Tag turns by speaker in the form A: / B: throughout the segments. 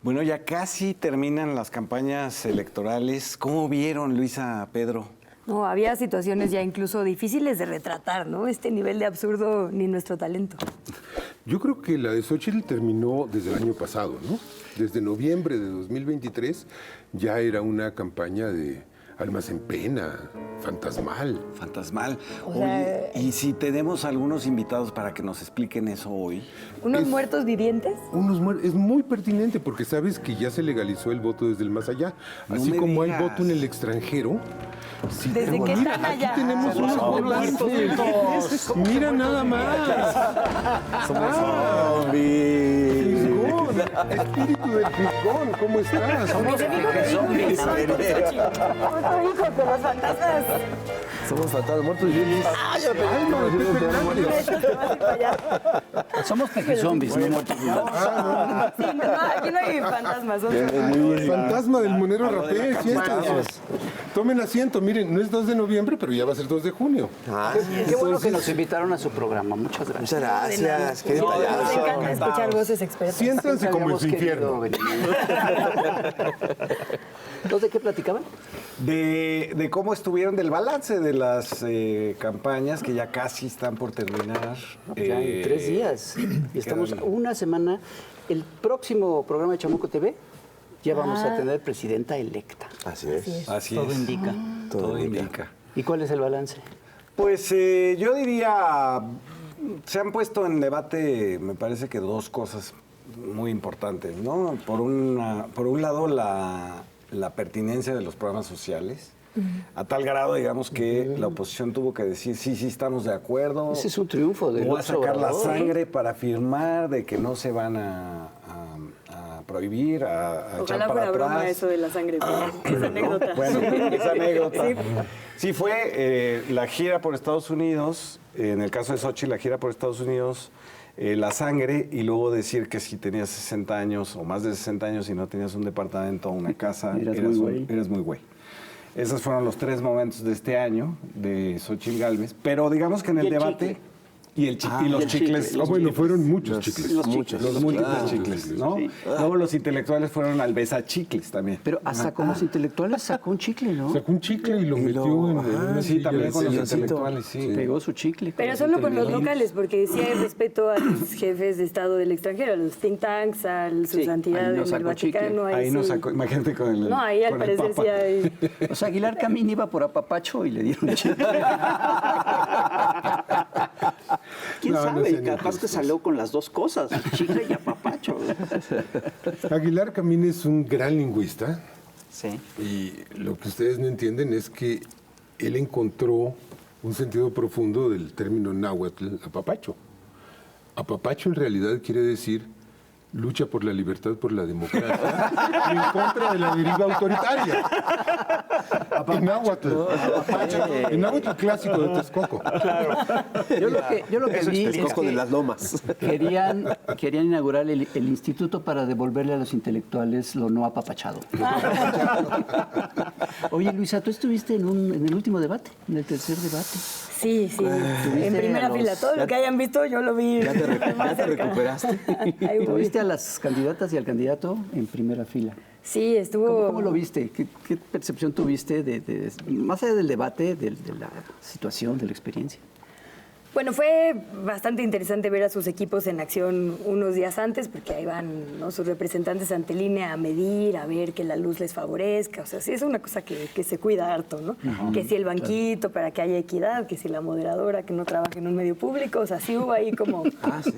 A: Bueno, ya casi terminan las campañas electorales. ¿Cómo vieron, Luisa, Pedro?
B: No, había situaciones ya incluso difíciles de retratar, ¿no? Este nivel de absurdo ni nuestro talento.
C: Yo creo que la de Xóchitl terminó desde el año pasado, ¿no? Desde noviembre de 2023 ya era una campaña de almas en pena, fantasmal.
A: Fantasmal.
B: O sea,
A: Oye, ¿y si tenemos algunos invitados para que nos expliquen eso hoy?
B: ¿Unos muertos vivientes?
C: Es muy pertinente porque sabes que ya se legalizó el voto desde el más allá.
A: No
C: Así
A: me
C: como
A: digas.
C: hay voto en el extranjero. Sí,
B: ¿Desde
C: pero
B: qué
C: mira,
B: tan allá?
C: aquí tenemos unos muertos. Mira nada más.
A: Somos zombies.
C: Fisgón, espíritu del Fisgón, ¿cómo estás?
B: Somos zombies. Hijos de los fantasmas.
D: Somos fantasmas muertos vivos.
C: Alma de Pepe Hernández.
E: Somos zombies, no muertos vivos.
B: Sí, no, aquí no hay fantasmas. Son
C: Fantasma del Monero Rapé, siéntense. Tomen asiento, miren, no es 2 de noviembre, pero ya va a ser 2 de junio.
E: Qué bueno que nos invitaron a su programa. Muchas gracias.
D: Muchas gracias. Qué
B: Nos
D: detallazo.
B: encanta escuchar voces expertas.
C: Siéntanse como en su infierno.
E: ¿Entonces de qué platicaban?
A: De cómo estuvieron, del balance de las campañas que ya casi están por terminar.
E: Ya en 3 días. Y estamos
A: quedan-
E: una semana. El próximo programa de Chamuco TV ya vamos a tener presidenta electa.
D: Así es.
A: Así
E: Todo
A: es.
E: indica.
A: Todo indica.
E: ¿Y cuál es el balance?
A: Pues yo diría, se han puesto en debate, me parece que 2 cosas muy importantes, ¿no? Por un lado, la pertinencia de los programas sociales, a tal grado, digamos, que la oposición tuvo que decir, sí, estamos de acuerdo.
E: Ese es un triunfo de
A: Voy a
E: López
A: sacar la
E: Obrador,
A: sangre para afirmar de que no se van a prohibir, a echar
B: Ojalá
A: para
B: fuera broma
A: atrás.
B: eso de la sangre, esa anécdota.
A: Bueno, esa anécdota. Sí, fue la gira por Estados Unidos, en el caso de Xóchitl, la gira por Estados Unidos, la sangre, y luego decir que si tenías 60 años o más de 60 años y no tenías un departamento o una casa, eras muy güey. Esos fueron los 3 momentos de este año de Xóchitl Gálvez, pero digamos que en
E: ¿Y
A: el
E: el
A: debate...
E: chicle?
A: Y los
E: y el
A: chicles.
E: chicle.
C: Bueno, fueron muchos chicles.
E: Los
D: Muchos.
E: chicles.
A: Los múltiples
D: Claro.
A: chicles, ¿no? Luego los intelectuales fueron al besachicles también.
E: Pero hasta con los intelectuales sacó un chicle, ¿no?
C: Sacó un chicle y lo metió en una
A: Sí,
C: silla
A: también
C: de
A: con los
C: silloncito.
A: intelectuales, sí.
E: Pegó su chicle.
B: Pero solo con los locales, porque sí hay respeto a los jefes de Estado del extranjero, a los think tanks, a su
E: Sí,
B: santidad
E: ahí no
B: en el
E: sacó chicle.
B: Vaticano.
A: Ahí nos
B: sí.
A: sacó, imagínate con el.
B: No, ahí al
A: con el
B: parecer
A: Papa.
B: sí hay.
E: O sea, Aguilar Camín iba por apapacho y le dieron chicle. ¿Quién
C: No, no
E: sabe?
C: sean
E: Capaz que
C: injustos.
E: salió con las 2 cosas, chicle y apapacho.
C: Aguilar Camín es un gran lingüista
E: Sí.
C: y lo que ustedes no entienden es que él encontró un sentido profundo del término náhuatl, apapacho. Apapacho en realidad quiere decir lucha por la libertad, por la democracia y en contra de la deriva autoritaria. En náhuatl. En náhuatl clásico de Texcoco.
E: Yo lo que vi es
D: Texcoco de
E: que
D: las Lomas.
E: querían inaugurar el instituto para devolverle a los intelectuales lo no apapachado. Oye, Luisa, tú estuviste en el último debate, en el tercer debate.
B: Sí, en primera
E: los-
B: fila. Todo lo que hayan visto yo lo vi.
D: Ya te
B: más cerca.
D: recuperaste.
B: Ahí voy.
E: ¿Tuviste a las candidatas y al candidato en primera fila?
B: Sí, estuvo...
E: ¿Cómo lo viste? ¿Qué percepción tuviste más allá del debate, de la situación, de la experiencia?
B: Bueno, fue bastante interesante ver a sus equipos en acción unos días antes, porque ahí van, ¿no?, sus representantes ante línea a medir, a ver que la luz les favorezca. O sea, sí es una cosa que se cuida harto, ¿no? Que si el banquito para que haya equidad, que si la moderadora que no trabaje en un medio público. O sea, sí hubo ahí como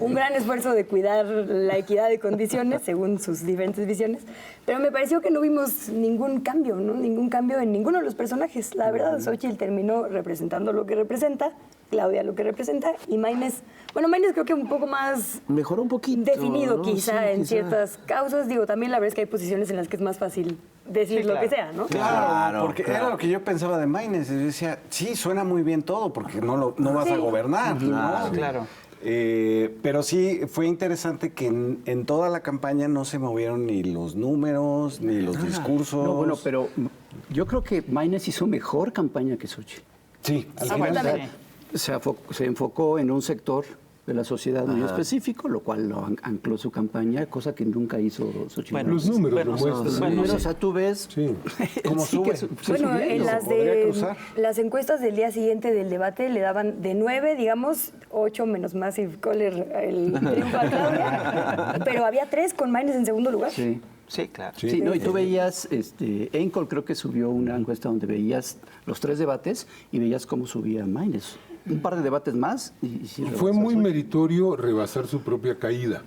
B: un gran esfuerzo de cuidar la equidad de condiciones según sus diferentes visiones. Pero me pareció que no vimos ningún cambio, ¿no? Ningún cambio en ninguno de los personajes. La verdad, Xóchitl terminó representando lo que representa, Claudia lo que representa, y Maynes, bueno, Maynes creo que un poco más
D: Mejoró un poquito.
B: definido,
D: ¿no?
B: quizá,
D: Sí,
B: en ciertas causas. Digo, también la verdad es que hay posiciones en las que es más fácil decir lo que sea, ¿no?
A: Claro, porque era lo que yo pensaba de Maynes. Yo decía, sí, suena muy bien todo, porque no vas a gobernar, ¿no?
E: Claro.
A: Pero sí, fue interesante que en toda la campaña no se movieron ni los números, ni los discursos.
E: No, bueno, pero yo creo que Maynes hizo mejor campaña que Xóchitl.
A: Sí, al
B: bueno,
A: final.
B: también.
E: Se enfocó en un sector de la sociedad muy específico, lo cual lo ancló su campaña, cosa que nunca hizo Xochitl.
F: Bueno,
C: Los números
F: bueno,
C: lo muestran.
E: Los
F: bueno,
E: números,
F: sí.
E: o sea, tú ves
C: Sí.
A: ¿Cómo
E: sí
A: sube?
E: que fue
B: Bueno, en
E: subiendo.
B: las
A: podría cruzar.
B: las encuestas del día siguiente del debate le daban de 9, digamos, 8 menos más y Kohler el triunfo a Claudia, pero había 3 con Maynes en segundo lugar.
E: Sí.
F: Sí, claro.
E: Sí, no, y tú veías, Encol creo que subió una encuesta donde veías los 3 debates y veías cómo subía Maynes. Un par de debates más y sí
C: Fue
E: rebasó
C: muy
E: a Xochitl.
C: meritorio rebasar su propia caída,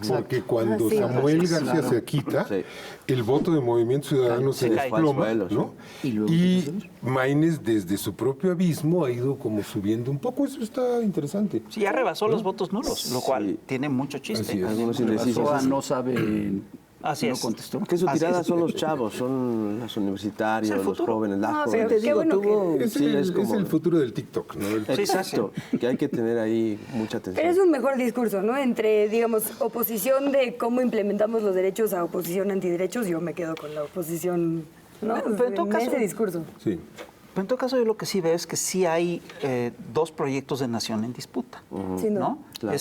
C: porque cuando
B: Ah, sí.
C: Samuel García
E: Claro.
C: se quita,
D: Sí.
C: el voto de Movimiento Ciudadano se
F: Se cae.
C: desploma,
D: Al suelo,
C: ¿no?
E: sí. Y luego
C: Y Maynes desde su propio abismo ha ido como subiendo un poco, eso está interesante.
F: Sí, ya rebasó los votos nulos, lo cual
D: Sí.
F: tiene mucho chiste.
C: Así es.
D: Algunos
E: Rebasó
D: indecisos.
E: a no sabe,
F: Así
E: no
F: es.
E: contestó.
D: Que su
F: Así
D: tirada
F: es.
D: son los chavos, son los universitarios,
F: Es el
D: los
F: futuro.
D: jóvenes, las
B: No,
D: jóvenes.
B: pero
D: Te
B: qué
D: digo,
B: bueno
D: tuvo-
C: Es,
D: sí,
C: el,
D: es como-
C: es el futuro del TikTok, ¿no? El-
D: Exacto, que hay que tener ahí mucha atención.
B: Pero es un mejor discurso, ¿no? Entre, digamos, oposición de cómo implementamos los derechos a oposición antiderechos, yo me quedo con la oposición, ¿no?
F: Pero en todo caso-
B: ese discurso.
C: Sí.
F: Pero en todo caso, yo lo que sí veo es que sí hay 2 proyectos de nación en disputa.
B: Sin duda.
F: ¿No?
D: Claro.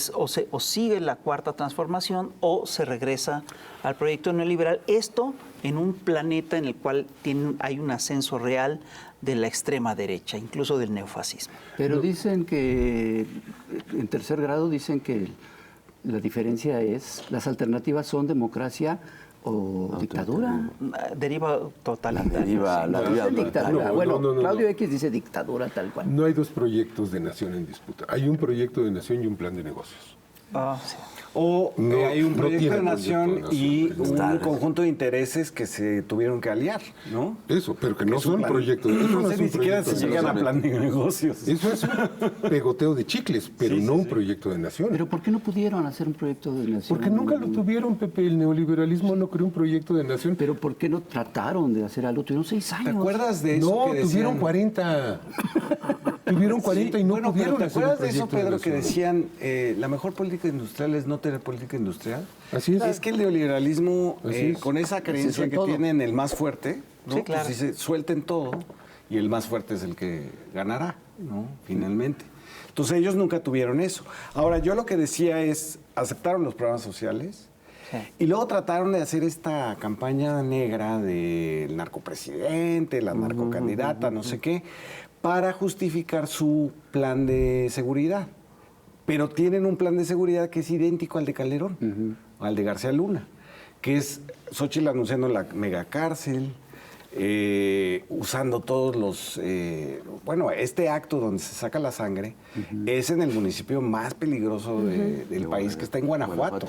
F: O sigue la cuarta transformación o se regresa al proyecto neoliberal. Esto en un planeta en el cual hay un ascenso real de la extrema derecha, incluso del neofascismo.
E: Pero dicen que, en tercer grado, dicen que la diferencia es, las alternativas son democracia o dictadura.
F: Deriva totalitaria.
D: La
E: No,
D: deriva
E: es dictadura.
C: No,
E: Bueno,
C: no, no,
E: Claudio
C: no.
E: X dice dictadura tal cual.
C: No hay 2 proyectos de nación en disputa. Hay un proyecto de nación y un plan de negocios.
F: Ah, sí.
A: O
C: No,
A: hay un
C: no
A: proyecto
C: tiene
A: de nación
C: proyecto de
A: y
C: nación.
A: un
C: Está.
A: conjunto de intereses que se tuvieron que aliar, ¿no?
C: Eso, pero que no
A: Es un
C: son
A: plan.
C: proyectos. Eso
A: No sé
C: es
A: ni
C: un
A: siquiera
C: proyecto
A: si
C: de
A: llegan a
C: nación.
A: plan de negocios.
C: Eso es un pegoteo de chicles, pero no un proyecto de nación.
E: Pero ¿por qué no pudieron hacer un proyecto de nación?
C: Porque nunca lo tuvieron, Pepe. El neoliberalismo no creó un proyecto de nación.
E: Pero ¿por qué no trataron de hacer algo? Tuvieron 6 años.
A: ¿Te acuerdas de eso?
C: No,
A: que decían?
C: tuvieron 40. Tuvieron 40 y no
A: bueno,
C: pudieron
A: pero ¿te
C: hacer un
A: acuerdas de eso,
C: proyecto de
A: Pedro, que
C: nación.
A: decían la mejor política industrial es no tener política industrial?
C: Así es.
A: Es que el neoliberalismo,
C: Así es.
A: con esa creencia
E: Así es en
A: que
E: todo.
A: tienen el más fuerte, ¿no?
F: Sí, claro.
A: Pues dice, suelten todo y el más fuerte es el que ganará, ¿no? Finalmente. Entonces ellos nunca tuvieron eso. Ahora, yo lo que decía es, aceptaron los programas sociales,
F: Sí.
A: y luego trataron de hacer esta campaña negra del narcopresidente, la narcocandidata, no sé qué, para justificar su plan de seguridad. Pero tienen un plan de seguridad que es idéntico al de Calderón, al de García Luna, que es Xochitl anunciando la megacárcel, usando todos los... bueno, este acto donde se saca la sangre es en el municipio más peligroso del país, que está en Guanajuato.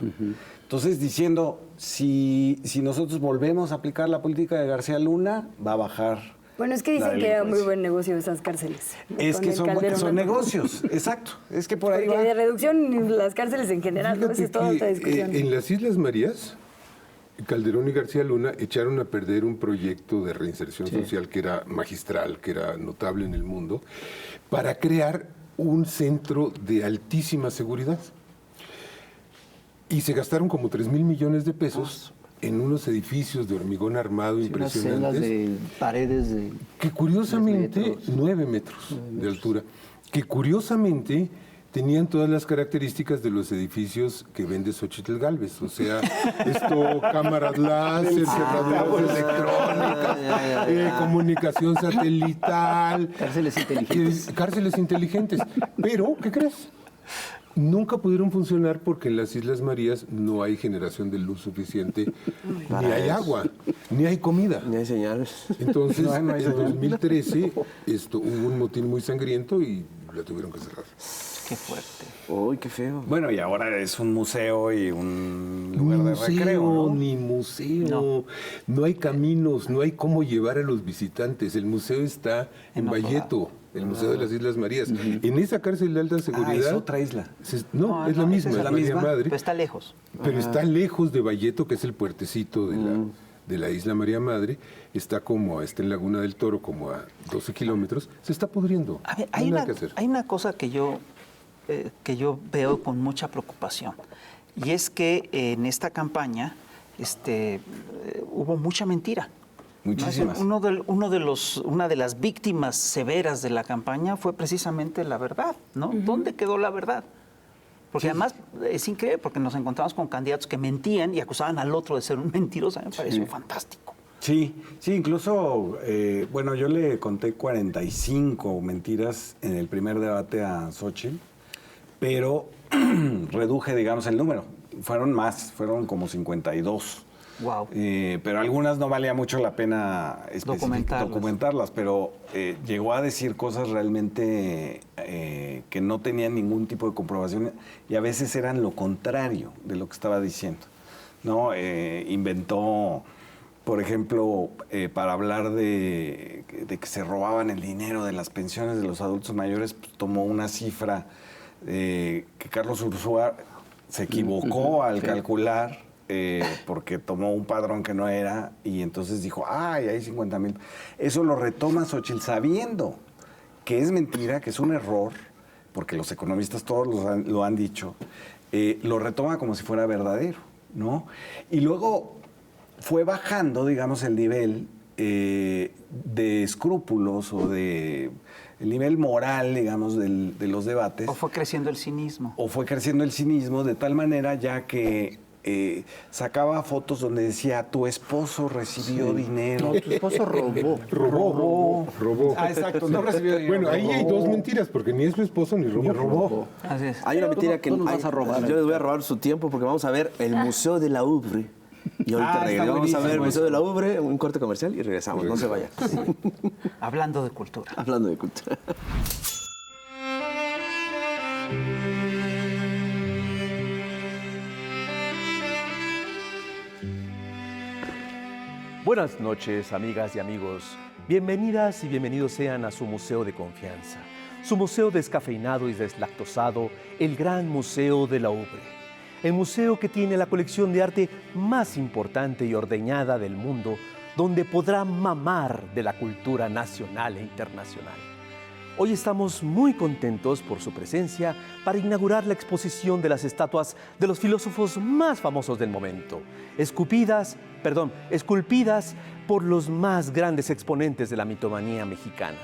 A: Entonces, diciendo, si nosotros volvemos a aplicar la política de García Luna, va a bajar.
B: Bueno, es que
A: la
B: dicen que era muy
A: delincuencia.
B: buen negocio esas cárceles.
A: Es
B: Con
A: que
B: el
A: son
B: Calderón.
A: negocios, exacto. Es que por ahí
B: Porque
A: va.
B: de reducción las cárceles en general, ¿no? Esa
C: Fíjate
B: es toda
C: que,
B: otra discusión.
C: en las Islas Marías, Calderón y García Luna echaron a perder un proyecto de reinserción social que era magistral, que era notable en el mundo, para crear un centro de altísima seguridad. Y se gastaron como 3,000 millones de pesos en unos edificios de hormigón armado
E: Unas celdas
C: impresionantes.
E: de paredes de...
C: Que curiosamente,
E: 10 metros.
C: 9 metros de altura, que curiosamente tenían todas las características de los edificios que vende Xochitl Gálvez. O sea, cámaras láser, cerraduras electrónicas, comunicación satelital.
E: Cárceles inteligentes.
C: Cárceles inteligentes. Pero, ¿qué crees? Nunca pudieron funcionar porque en las Islas Marías no hay generación de luz suficiente, ni hay agua, ni hay comida.
D: Ni hay señales.
C: Entonces,
A: No hay
C: en
A: señal.
C: 2013 hubo un motín muy sangriento y la tuvieron que cerrar.
F: Qué fuerte.
D: Uy, qué feo.
A: Bueno, y ahora es un museo y un lugar de
C: Museo,
A: recreo, ¿no?
C: ni museo. No hay caminos, no hay cómo llevar a los visitantes. El museo está en
F: otro
C: Valleto, el Museo de las Islas Marías. En esa cárcel de alta seguridad...
A: es otra isla.
C: No, es la
F: no,
C: misma,
F: esa
C: es
A: la
C: María
A: misma.
C: Madre.
F: Pero está lejos.
C: Pero está lejos de Valleto, que es el puertecito de la isla María Madre. Está en Laguna del Toro, como a 12 kilómetros. Se está pudriendo.
F: A ver,
C: No hay nada que hacer.
F: hay una cosa que yo veo con mucha preocupación. Y es que en esta campaña hubo mucha mentira.
A: Muchísimas.
F: Una de las víctimas severas de la campaña fue precisamente la verdad, ¿no? ¿Dónde quedó la verdad? Porque además es increíble, porque nos encontramos con candidatos que mentían y acusaban al otro de ser un mentiroso. A mí me pareció fantástico.
A: Sí, incluso, bueno, yo le conté 45 mentiras en el primer debate a Xóchitl, pero reduje, digamos, el número. Fueron más, fueron como 52.
F: Wow.
A: Pero algunas no valía mucho la pena documentarlas, pero llegó a decir cosas realmente que no tenían ningún tipo de comprobación y a veces eran lo contrario de lo que estaba diciendo, ¿no? Inventó, por ejemplo, para hablar de que se robaban el dinero de las pensiones de los adultos mayores, pues, tomó una cifra que Carlos Ursúa se equivocó al calcular, porque tomó un padrón que no era y entonces dijo, ¡ay, hay 50,000! Eso lo retoma Xóchitl sabiendo que es mentira, que es un error, porque los economistas todos lo han dicho, lo retoma como si fuera verdadero, ¿no? Y luego fue bajando, digamos, el nivel de escrúpulos o de el nivel moral, digamos, de los debates.
F: O fue creciendo el cinismo.
A: O fue creciendo el cinismo de tal manera ya que sacaba fotos donde decía, tu esposo recibió dinero.
E: No, tu esposo robó.
C: Robó.
A: Ah, exacto, no recibió dinero.
C: Bueno, ahí hay dos mentiras, porque ni es su esposo ni robó.
F: Así es.
D: Hay una mentira que
E: tú nos vas a robar.
D: Yo les voy a robar su tiempo porque vamos a ver el Museo de la Louvre. Y ahorita vamos a ver el Museo de la Louvre, un corte comercial y regresamos. No se vayan.
F: Hablando de cultura.
D: Hablando de cultura.
G: Buenas noches, amigas y amigos. Bienvenidas y bienvenidos sean a su museo de confianza, su museo descafeinado y deslactosado, el Gran Museo de la Louvre. El museo que tiene la colección de arte más importante y ordeñada del mundo, donde podrá mamar de la cultura nacional e internacional. Hoy estamos muy contentos por su presencia para inaugurar la exposición de las estatuas de los filósofos más famosos del momento, esculpidas por los más grandes exponentes de la mitomanía mexicana.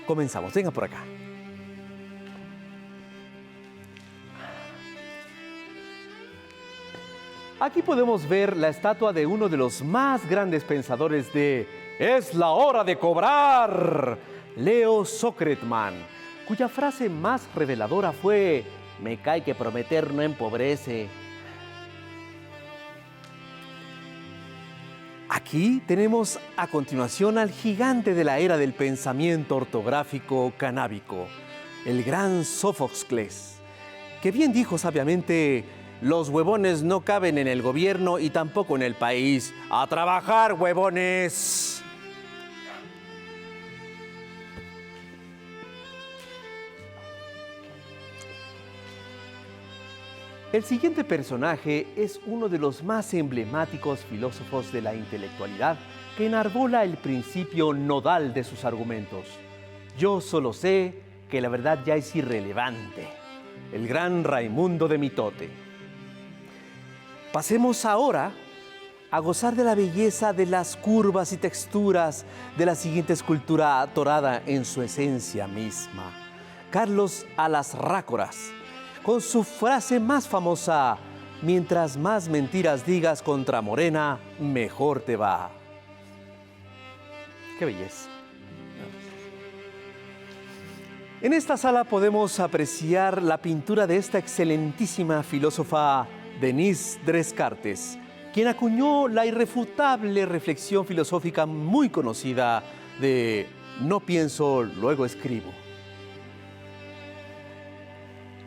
G: Comenzamos, venga por acá. Aquí podemos ver la estatua de uno de los más grandes pensadores de "Es la hora de cobrar", Leo Socretman, cuya frase más reveladora fue "Me cae que prometer no empobrece". Aquí tenemos a continuación al gigante de la era del pensamiento ortográfico canábico, el gran Sófocles, que bien dijo sabiamente: "Los huevones no caben en el gobierno y tampoco en el país. ¡A trabajar, huevones!". El siguiente personaje es uno de los más emblemáticos filósofos de la intelectualidad que enarbola el principio nodal de sus argumentos. Yo solo sé que la verdad ya es irrelevante. El gran Raimundo de Mitote. Pasemos ahora a gozar de la belleza de las curvas y texturas de la siguiente escultura atorada en su esencia misma. Carlos a las Rácoras, con su frase más famosa: "Mientras más mentiras digas contra Morena, mejor te va". ¡Qué belleza! En esta sala podemos apreciar la pintura de esta excelentísima filósofa Denise Descartes, quien acuñó la irrefutable reflexión filosófica muy conocida de "no pienso, luego escribo".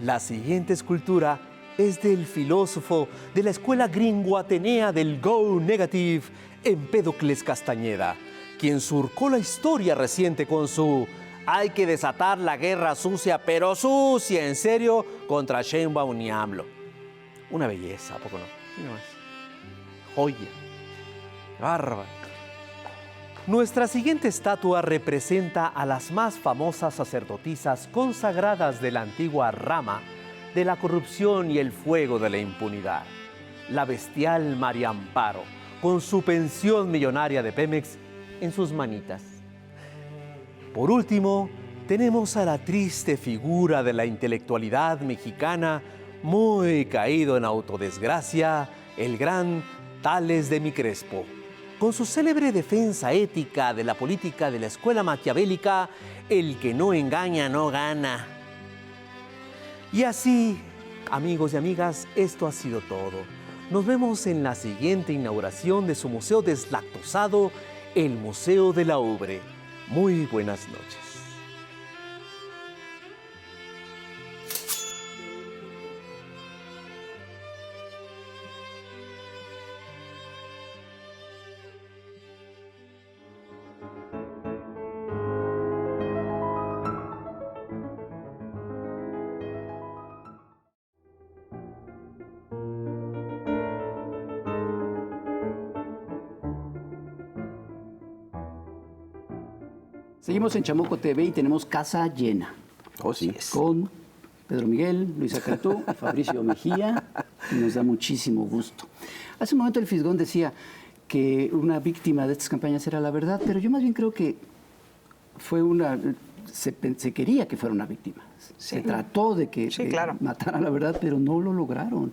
G: La siguiente escultura es del filósofo de la escuela gringo-atenea del Go Negative, Empédocles Castañeda, quien surcó la historia reciente con su "hay que desatar la guerra sucia, pero sucia en serio, contra Sheinbaum y AMLO". Una belleza, ¿a poco no? Mira más. Joya. Bárbaro. Nuestra siguiente estatua representa a las más famosas sacerdotisas consagradas de la antigua rama de la corrupción y el fuego de la impunidad. La bestial María Amparo, con su pensión millonaria de Pemex en sus manitas. Por último, tenemos a la triste figura de la intelectualidad mexicana, muy caído en autodesgracia, el gran Tales de Micrespo. Con su célebre defensa ética de la política de la escuela maquiavélica, el que no engaña no gana. Y así, amigos y amigas, esto ha sido todo. Nos vemos en la siguiente inauguración de su museo deslactosado, el Museo de la Ubre. Muy buenas noches.
E: Seguimos en Chamuco TV y tenemos casa llena.
D: Oh, sí.
E: Con Pedro Miguel, Luisa Cantú, Fabricio Mejía, y nos da muchísimo gusto. Hace un momento el Fisgón decía que una víctima de estas campañas era la verdad, pero yo más bien creo que fue se quería que fuera una víctima. Se trató de que matara la verdad, pero no lo lograron.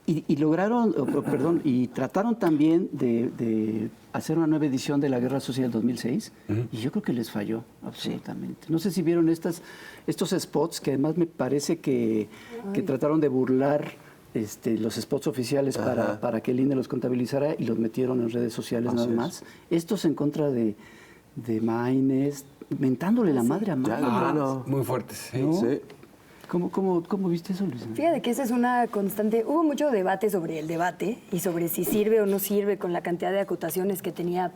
E: Y lograron, perdón, y trataron también de hacer una nueva edición de la Guerra Sucia del 2006, y yo creo que les falló absolutamente. No sé si vieron estos spots, que además me parece que trataron de burlar los spots oficiales para que el INE los contabilizara y los metieron en redes sociales nada más. Estos en contra de Maines, mentándole la madre a Maines.
A: Muy fuertes, sí.
E: ¿No?
A: Sí.
E: ¿Cómo viste eso, Luis?
B: Fíjate que esa es una constante. Hubo mucho debate sobre el debate y sobre si sirve o no sirve con la cantidad de acotaciones que tenía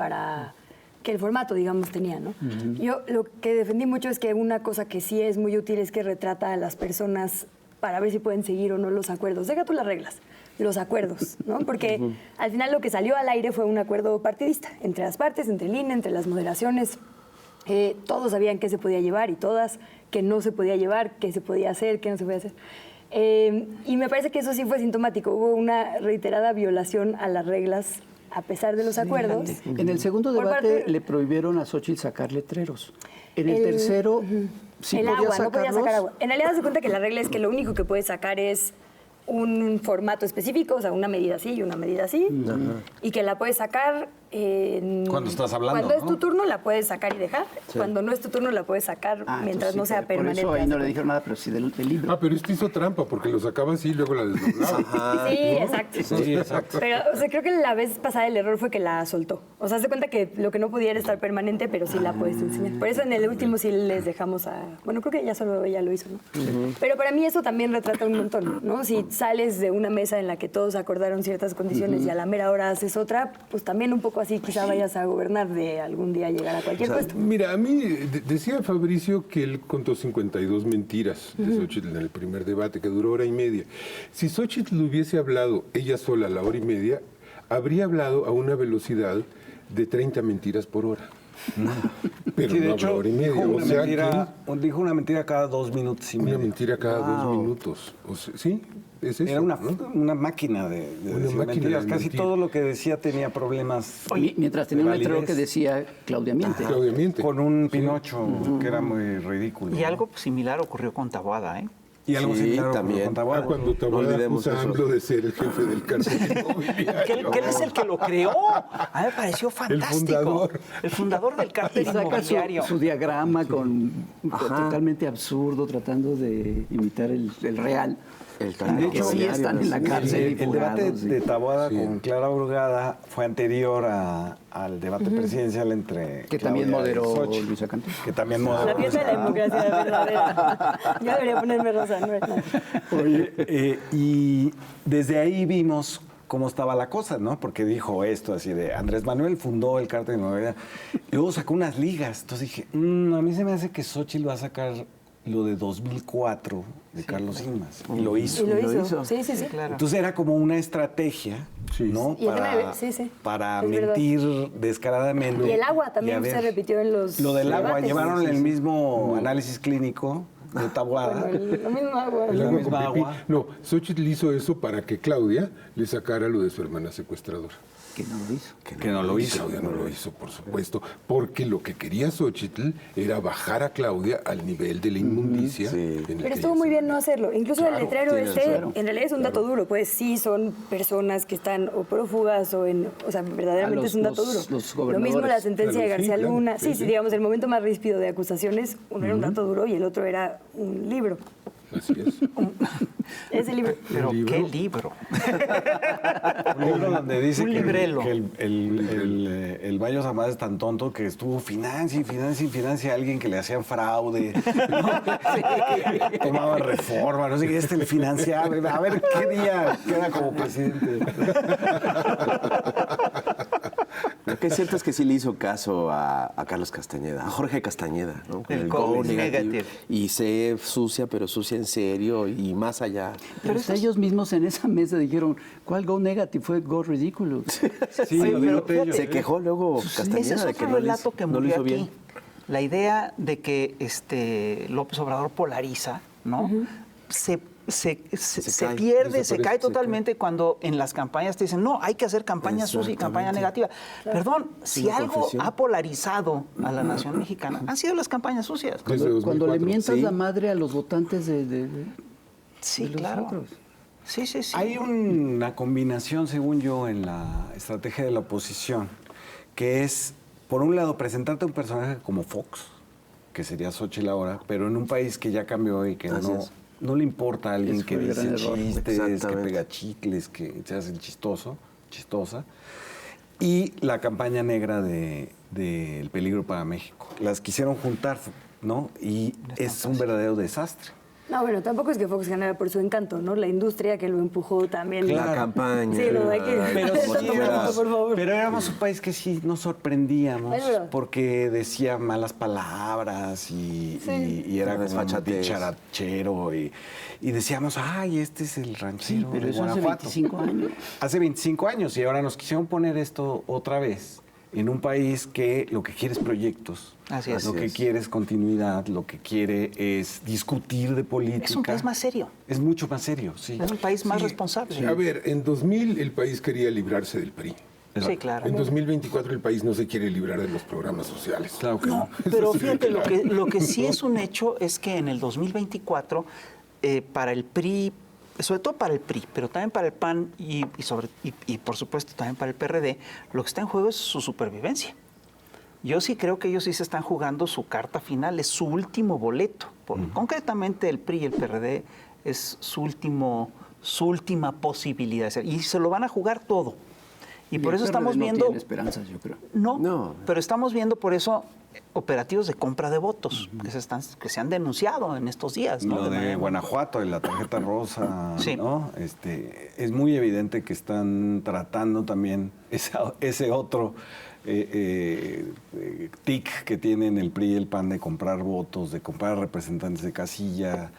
B: que el formato, digamos, tenía, ¿no? Yo lo que defendí mucho es que una cosa que sí es muy útil es que retrata a las personas para ver si pueden seguir o no los acuerdos. Deja tú las reglas, los acuerdos, ¿no? Porque al final lo que salió al aire fue un acuerdo partidista entre las partes, entre el INE, entre las moderaciones. Todos sabían qué se podía llevar y todas que no se podía llevar, qué se podía hacer, qué no se podía hacer. Y me parece que eso sí fue sintomático. Hubo una reiterada violación a las reglas a pesar de los acuerdos.
E: En el segundo debate le prohibieron a Xóchitl sacar letreros. En el tercero sí
B: el
E: podía
B: agua,
E: sacarlos.
B: no podía sacar agua. En realidad se cuenta que la regla es que lo único que puedes sacar es un formato específico, o sea, una medida así y una medida así, y que la puedes sacar
A: cuando estás hablando,
B: cuando es
A: ¿no?
B: tu turno la puedes sacar y dejar, cuando no es tu turno la puedes sacar mientras no sea permanente.
E: Por eso ahí no le dijeron nada, pero sí del libro.
C: Pero esto hizo trampa, porque lo sacaba así y luego la desdoblaba.
B: Sí, exacto.
A: Sí, exacto.
B: Pero, o sea, creo que la vez pasada el error fue que la soltó. O sea, se cuenta que lo que no podía era estar permanente, pero sí la puedes enseñar. Por eso en el último sí les dejamos bueno, creo que ya solo ella lo hizo, ¿no? Pero para mí eso también retrata un montón, ¿no? Si sales de una mesa en la que todos acordaron ciertas condiciones y a la mera hora haces otra, pues también un poco así quizá vayas a gobernar de algún día llegar a cualquier puesto.
C: Mira, a mí decía Fabricio que él contó 52 mentiras de Xóchitl en el primer debate, que duró hora y media. Si Xóchitl hubiese hablado ella sola a la hora y media, habría hablado a una velocidad de 30 mentiras por hora. Pero
A: Sí, de
C: no
A: hecho,
C: habló hora y media.
A: dijo una mentira cada 2 minutos y
C: una
A: medio.
C: mentira cada 2 minutos. O sea, sí, es eso.
A: Era una
C: ¿no?
A: máquina de decir
C: máquina
A: mentiras.
C: de
A: Casi
C: mentir.
A: todo lo que decía tenía problemas.
E: Mientras tenía un
A: de
E: letrero
A: validez.
E: que decía Claudia Miente.
C: Claudia Miente.
A: Con un Pinocho que era muy ridículo.
F: Y algo similar ocurrió con Taboada, ¿eh?
A: Y algo
D: Sí,
A: similar
D: también.
A: con Taboada.
C: Cuando Taboada
D: olvidemos
C: acusa a
D: eso.
C: AMLO de ser el jefe del cártel inmobiliario.
F: Que él es el que lo creó. A mí me pareció fantástico.
C: fundador.
F: El fundador del
E: Y
F: cártel
E: saca
F: inmobiliario.
E: su diagrama totalmente absurdo, tratando de imitar el real.
D: El
E: De
D: cártel
E: hecho, sí
D: inmobiliario,
E: están en la
D: sí.
E: cárcel.
A: El debate
E: fugados, sí.
A: de Taboada
C: Sí.
A: con Clara Brugada fue anterior al debate presidencial entre
E: Que
A: Claudia
E: también
A: y
E: moderó
A: Xochitl.
E: Luisa Cantú.
A: Que también moderó.
B: La fiesta de la democracia verdadera. Yo debería ponerme rosa, no es nada.
A: Oye, y desde ahí vimos cómo estaba la cosa, ¿no? Porque dijo esto así de Andrés Manuel fundó el cártel inmobiliario y luego sacó unas ligas. Entonces dije, a mí se me hace que Xochitl va a sacar lo de 2004 de Carlos Simas. Y lo hizo.
B: Y lo hizo. Sí, sí, sí.
F: Claro.
A: Entonces era como una estrategia, ¿no?
B: Y el tema de- sí, sí.
A: Para
B: Es verdad.
A: mentir descaradamente.
B: Y el agua también
A: Y a ver,
B: se repitió en los
A: Lo del agua,
B: debates.
A: llevaron el mismo análisis clínico de Taboada.
B: Bueno, la misma agua.
C: El
A: La
C: agua
A: misma
C: con pipí.
A: agua.
C: No, Xóchitl hizo eso para que Claudia le sacara lo de su hermana secuestradora.
E: Que no lo hizo.
A: Que no lo
C: Y
A: hizo.
C: Claudia no lo hizo, por supuesto, porque lo que quería Xóchitl era bajar a Claudia al nivel de la inmundicia.
D: Sí.
C: en el
B: Pero
C: que
B: estuvo
C: ella
B: muy
C: se
B: bien no hacerlo. Incluso el letrero
E: claro.
B: en realidad es un dato duro. Pues sí, son personas que están o prófugas o o sea, verdaderamente es un dato duro.
E: los
B: Lo
E: gobernadores.
B: mismo la sentencia de
C: Claro, sí,
B: García
C: claro.
B: Luna.
C: Sí,
B: Sí,
C: sí.
B: digamos, el momento más ríspido de acusaciones, uno era un dato duro y el otro era un libro.
C: Así es.
B: Ese libro.
F: Pero
C: libro?
F: qué libro.
A: Un libro donde dice
F: Un
A: que,
F: librelo.
A: que el Bayo Zamada es tan tonto que estuvo financia a alguien que le hacían fraude, ¿no? Que tomaba reforma, no sé qué, le financiaba. A ver qué día queda como presidente.
D: Lo que es cierto es que sí le hizo caso a Carlos Castañeda, a Jorge Castañeda, ¿no? Con
F: El Go Negative.
D: Y se sucia, pero sucia en serio y más allá.
E: Pero hasta ellos mismos en esa mesa dijeron, ¿cuál Go Negative? Fue Go Ridiculous.
A: Sí,
F: Oye,
A: lo
F: pero
A: digo Tello.
F: fíjate,
D: Se quejó luego Castañeda
F: ese es
D: de
F: otro
D: que no
F: relato que
D: no lo
F: murió
D: hizo
F: aquí.
D: bien.
F: La idea de que López Obrador polariza, ¿no? Se
D: cae,
F: pierde, se
C: desaparece,
F: cae
C: se
F: totalmente cuando en las campañas te dicen, no, hay que hacer campaña sucia y campaña negativa. Perdón, si
D: una
F: algo
D: confesión.
F: ha polarizado a la nación mexicana, han sido las campañas sucias.
C: Desde
E: Cuando le
C: 2004.
E: mientas
D: Sí.
E: la madre a los votantes de
F: Sí,
E: los
F: claro.
E: otros.
F: Sí.
A: Hay una combinación, según yo, en la estrategia de la oposición, que es, por un lado, presentarte a un personaje como Fox, que sería Xóchitl ahora, pero en un país que ya cambió y que
D: Así
A: no,
D: es.
A: no le importa a alguien
E: Ese
A: que
E: fue el
A: dice
E: gran error.
A: chistes, que
D: Exactamente.
A: pega chicles, que se hace chistosa. Y la campaña negra del peligro para México. Las quisieron juntar, ¿no? Y es un verdadero desastre.
B: No, bueno, tampoco es que Fox ganara por su encanto, ¿no? La industria que lo empujó también.
A: Claro.
D: La campaña.
B: Sí, no, hay que...
A: Pero,
B: Tanto
A: sí,
B: por favor.
A: pero éramos un país que sí nos sorprendíamos
B: Es verdad.
A: porque decía malas palabras y era
D: Una
A: como
D: desfachatez.
A: dicharachero y decíamos, ay, este es el ranchero
E: Sí, pero
A: de
E: eso hace
A: Guanajuato.
E: 25 años.
A: Hace 25 años y ahora nos quisieron poner esto otra vez en un país que lo que quiere es proyectos.
F: Así es.
A: Lo que quiere es continuidad, lo que quiere es discutir de política.
F: Es un país más serio.
A: Es mucho más serio, sí.
F: Es un país más responsable.
C: A ver, en 2000 el país quería librarse del PRI.
F: Sí, claro.
C: En 2025 el país no se quiere librar de los programas sociales.
A: Claro que no.
F: Pero
C: sí,
F: fíjate,
C: claro.
F: lo que sí es un hecho es que en el 2024, para el PRI, sobre todo para el PRI, pero también para el PAN y por supuesto también para el PRD, lo que está en juego es su supervivencia. Yo sí creo que ellos sí se están jugando su carta final, es su último boleto. Concretamente el PRI y el PRD es su última posibilidad. Y se lo van a jugar todo. Y por
E: el
F: eso
E: PRD
F: estamos
E: no
F: viendo...
E: tiene esperanzas, yo creo.
F: No, pero estamos viendo por eso operativos de compra de votos que se han denunciado en estos días. ¿no?
A: Lo de
F: manera-
A: Guanajuato, de la tarjeta rosa,
F: Sí.
A: ¿no? Es muy evidente que están tratando también ese otro tic que tienen el PRI y el PAN de comprar votos, de comprar representantes de casilla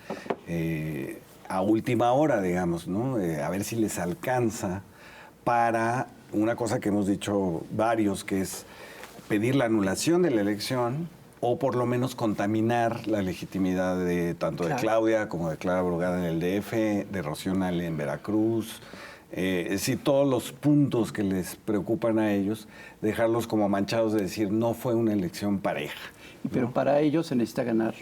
A: a última hora, digamos, ¿no? A ver si les alcanza para una cosa que hemos dicho varios, que es pedir la anulación de la elección o por lo menos contaminar la legitimidad de tanto de
F: Claro.
A: Claudia como de Clara Brugada en el DF, de Rocío Nale en Veracruz. Es decir, todos los puntos que les preocupan a ellos, dejarlos como manchados de decir no fue una elección pareja.
E: Pero para ello se necesita ganar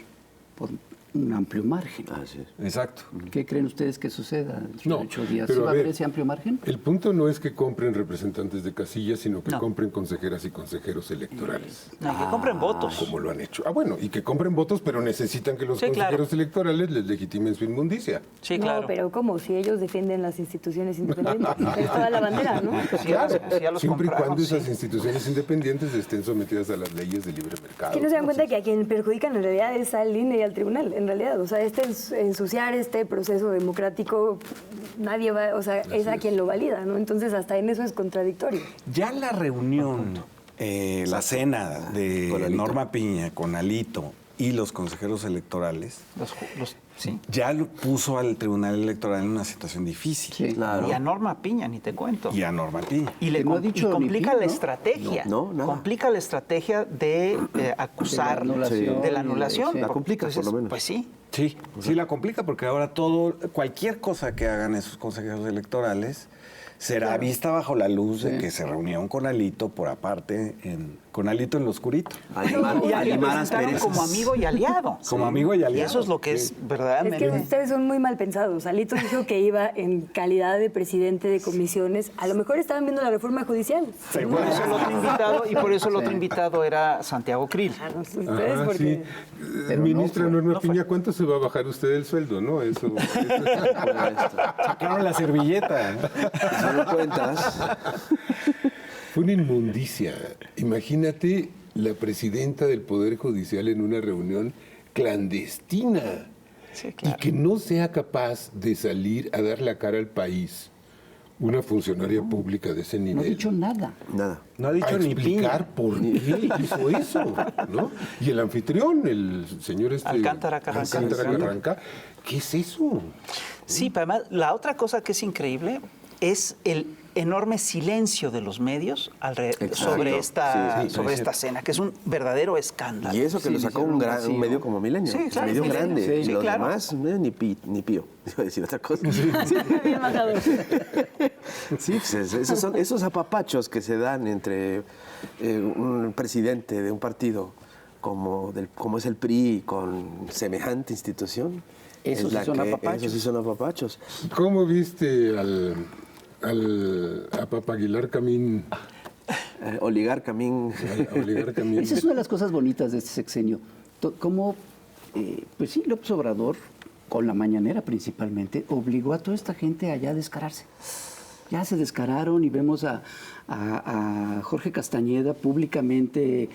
E: por un amplio margen.
D: Así es.
A: Exacto.
E: ¿Qué creen ustedes que suceda dentro
C: No,
E: de 8 días?
C: pero
E: ¿Sí va
C: a
E: a haber
C: ver,
E: ese amplio margen?
C: El punto no es que compren representantes de casillas, sino que
F: No.
C: compren consejeras y consejeros electorales.
F: No, que compren votos.
C: Como lo han hecho. Bueno, y que compren votos, pero necesitan que los
F: Sí, claro.
C: consejeros electorales les legitimen su inmundicia.
F: Sí, claro.
B: No, pero ¿cómo? Si ellos defienden las instituciones independientes. Es toda la bandera, ¿no?
F: Sí, ya los
C: Siempre y cuando
F: compramos,
C: esas
F: sí.
C: instituciones independientes estén sometidas a las leyes de libre mercado.
B: Que no se dan cuenta que a quien perjudican en realidad es al INE y al tribunal, en realidad. O sea, ensuciar este proceso democrático, nadie va, o sea, es a quien lo valida, ¿no? Entonces, hasta en eso es contradictorio.
A: Ya la reunión, la cena
D: Con
A: de
D: Alito.
A: Norma Piña con Alito y los consejeros electorales,
F: Sí.
A: ya lo puso al Tribunal Electoral en una situación difícil.
E: Sí.
D: Claro.
F: Y a Norma Piña, ni te cuento.
A: Y a Norma Piña.
F: Y le
E: Que no ha dicho
F: complica
E: ni
F: la
E: pi, ¿no?
F: estrategia.
D: No, nada.
F: Complica la estrategia de acusar
E: De la anulación
F: de la
E: y de-
F: anulación.
E: sí.
D: La complica, por lo menos.
F: Pues sí.
A: Sí, sí la complica porque ahora cualquier cosa que hagan esos consejeros electorales será vista bajo la luz de que se reunieron con Alito por aparte, con Alito en lo oscurito.
F: Y lo presentaron como amigo y aliado.
A: Como amigo y aliado.
F: Y eso es lo que es verdaderamente.
B: Es que ustedes son muy mal pensados. Alito dijo que iba en calidad de presidente de comisiones. A lo mejor estaban viendo la reforma judicial.
F: Por eso el otro invitado, y por eso el otro invitado era Santiago Krill.
B: Ustedes
C: Ajá,
B: porque...
C: sí. Ministra Norma Piña, ¿cuánto se va a bajar usted el sueldo, no? Eso
A: Sacaron la servilleta.
D: Si no cuentas.
C: fue una inmundicia. Imagínate la presidenta del Poder Judicial en una reunión clandestina
F: Sí, claro.
C: y que no sea capaz de salir a dar la cara al país una funcionaria pública de ese nivel.
E: No ha dicho nada.
D: Nada.
A: No ha dicho
C: a
A: ni
C: explicar
A: piña.
C: por qué hizo eso, ¿no? Y el anfitrión, el señor
F: Alcántara Carranca.
C: Alcántara Carranca, ¿qué es eso?
F: Sí, pero además, la otra cosa que es increíble es el enorme silencio de los medios
D: Exacto.
F: sobre esta,
D: Sí, sí,
F: sobre
A: es
F: esta escena, que es un verdadero escándalo.
D: Y eso que
E: Sí,
D: lo sacó
E: hicieron
D: un,
E: un
D: un
E: vacío.
D: medio como Milenio.
F: Sí, claro,
D: medio
F: Milenio.
D: grande.
F: Sí,
D: y los
F: claro.
D: demás, ni pío. Iba a decir otra cosa.
B: Bien bajado.
D: Sí, pues, esos apapachos que se dan entre un presidente de un partido como es el PRI con semejante institución.
E: Esos
D: es la
E: sí son apapachos.
D: Esos sí son apapachos.
C: ¿Cómo viste a Papa Aguilar Camín?
D: Oligarca Camín.
E: Esa es una de las cosas bonitas de este sexenio. Cómo, pues sí, López Obrador, con la mañanera principalmente, obligó a toda esta gente allá a descararse. Ya se descararon y vemos a Jorge Castañeda públicamente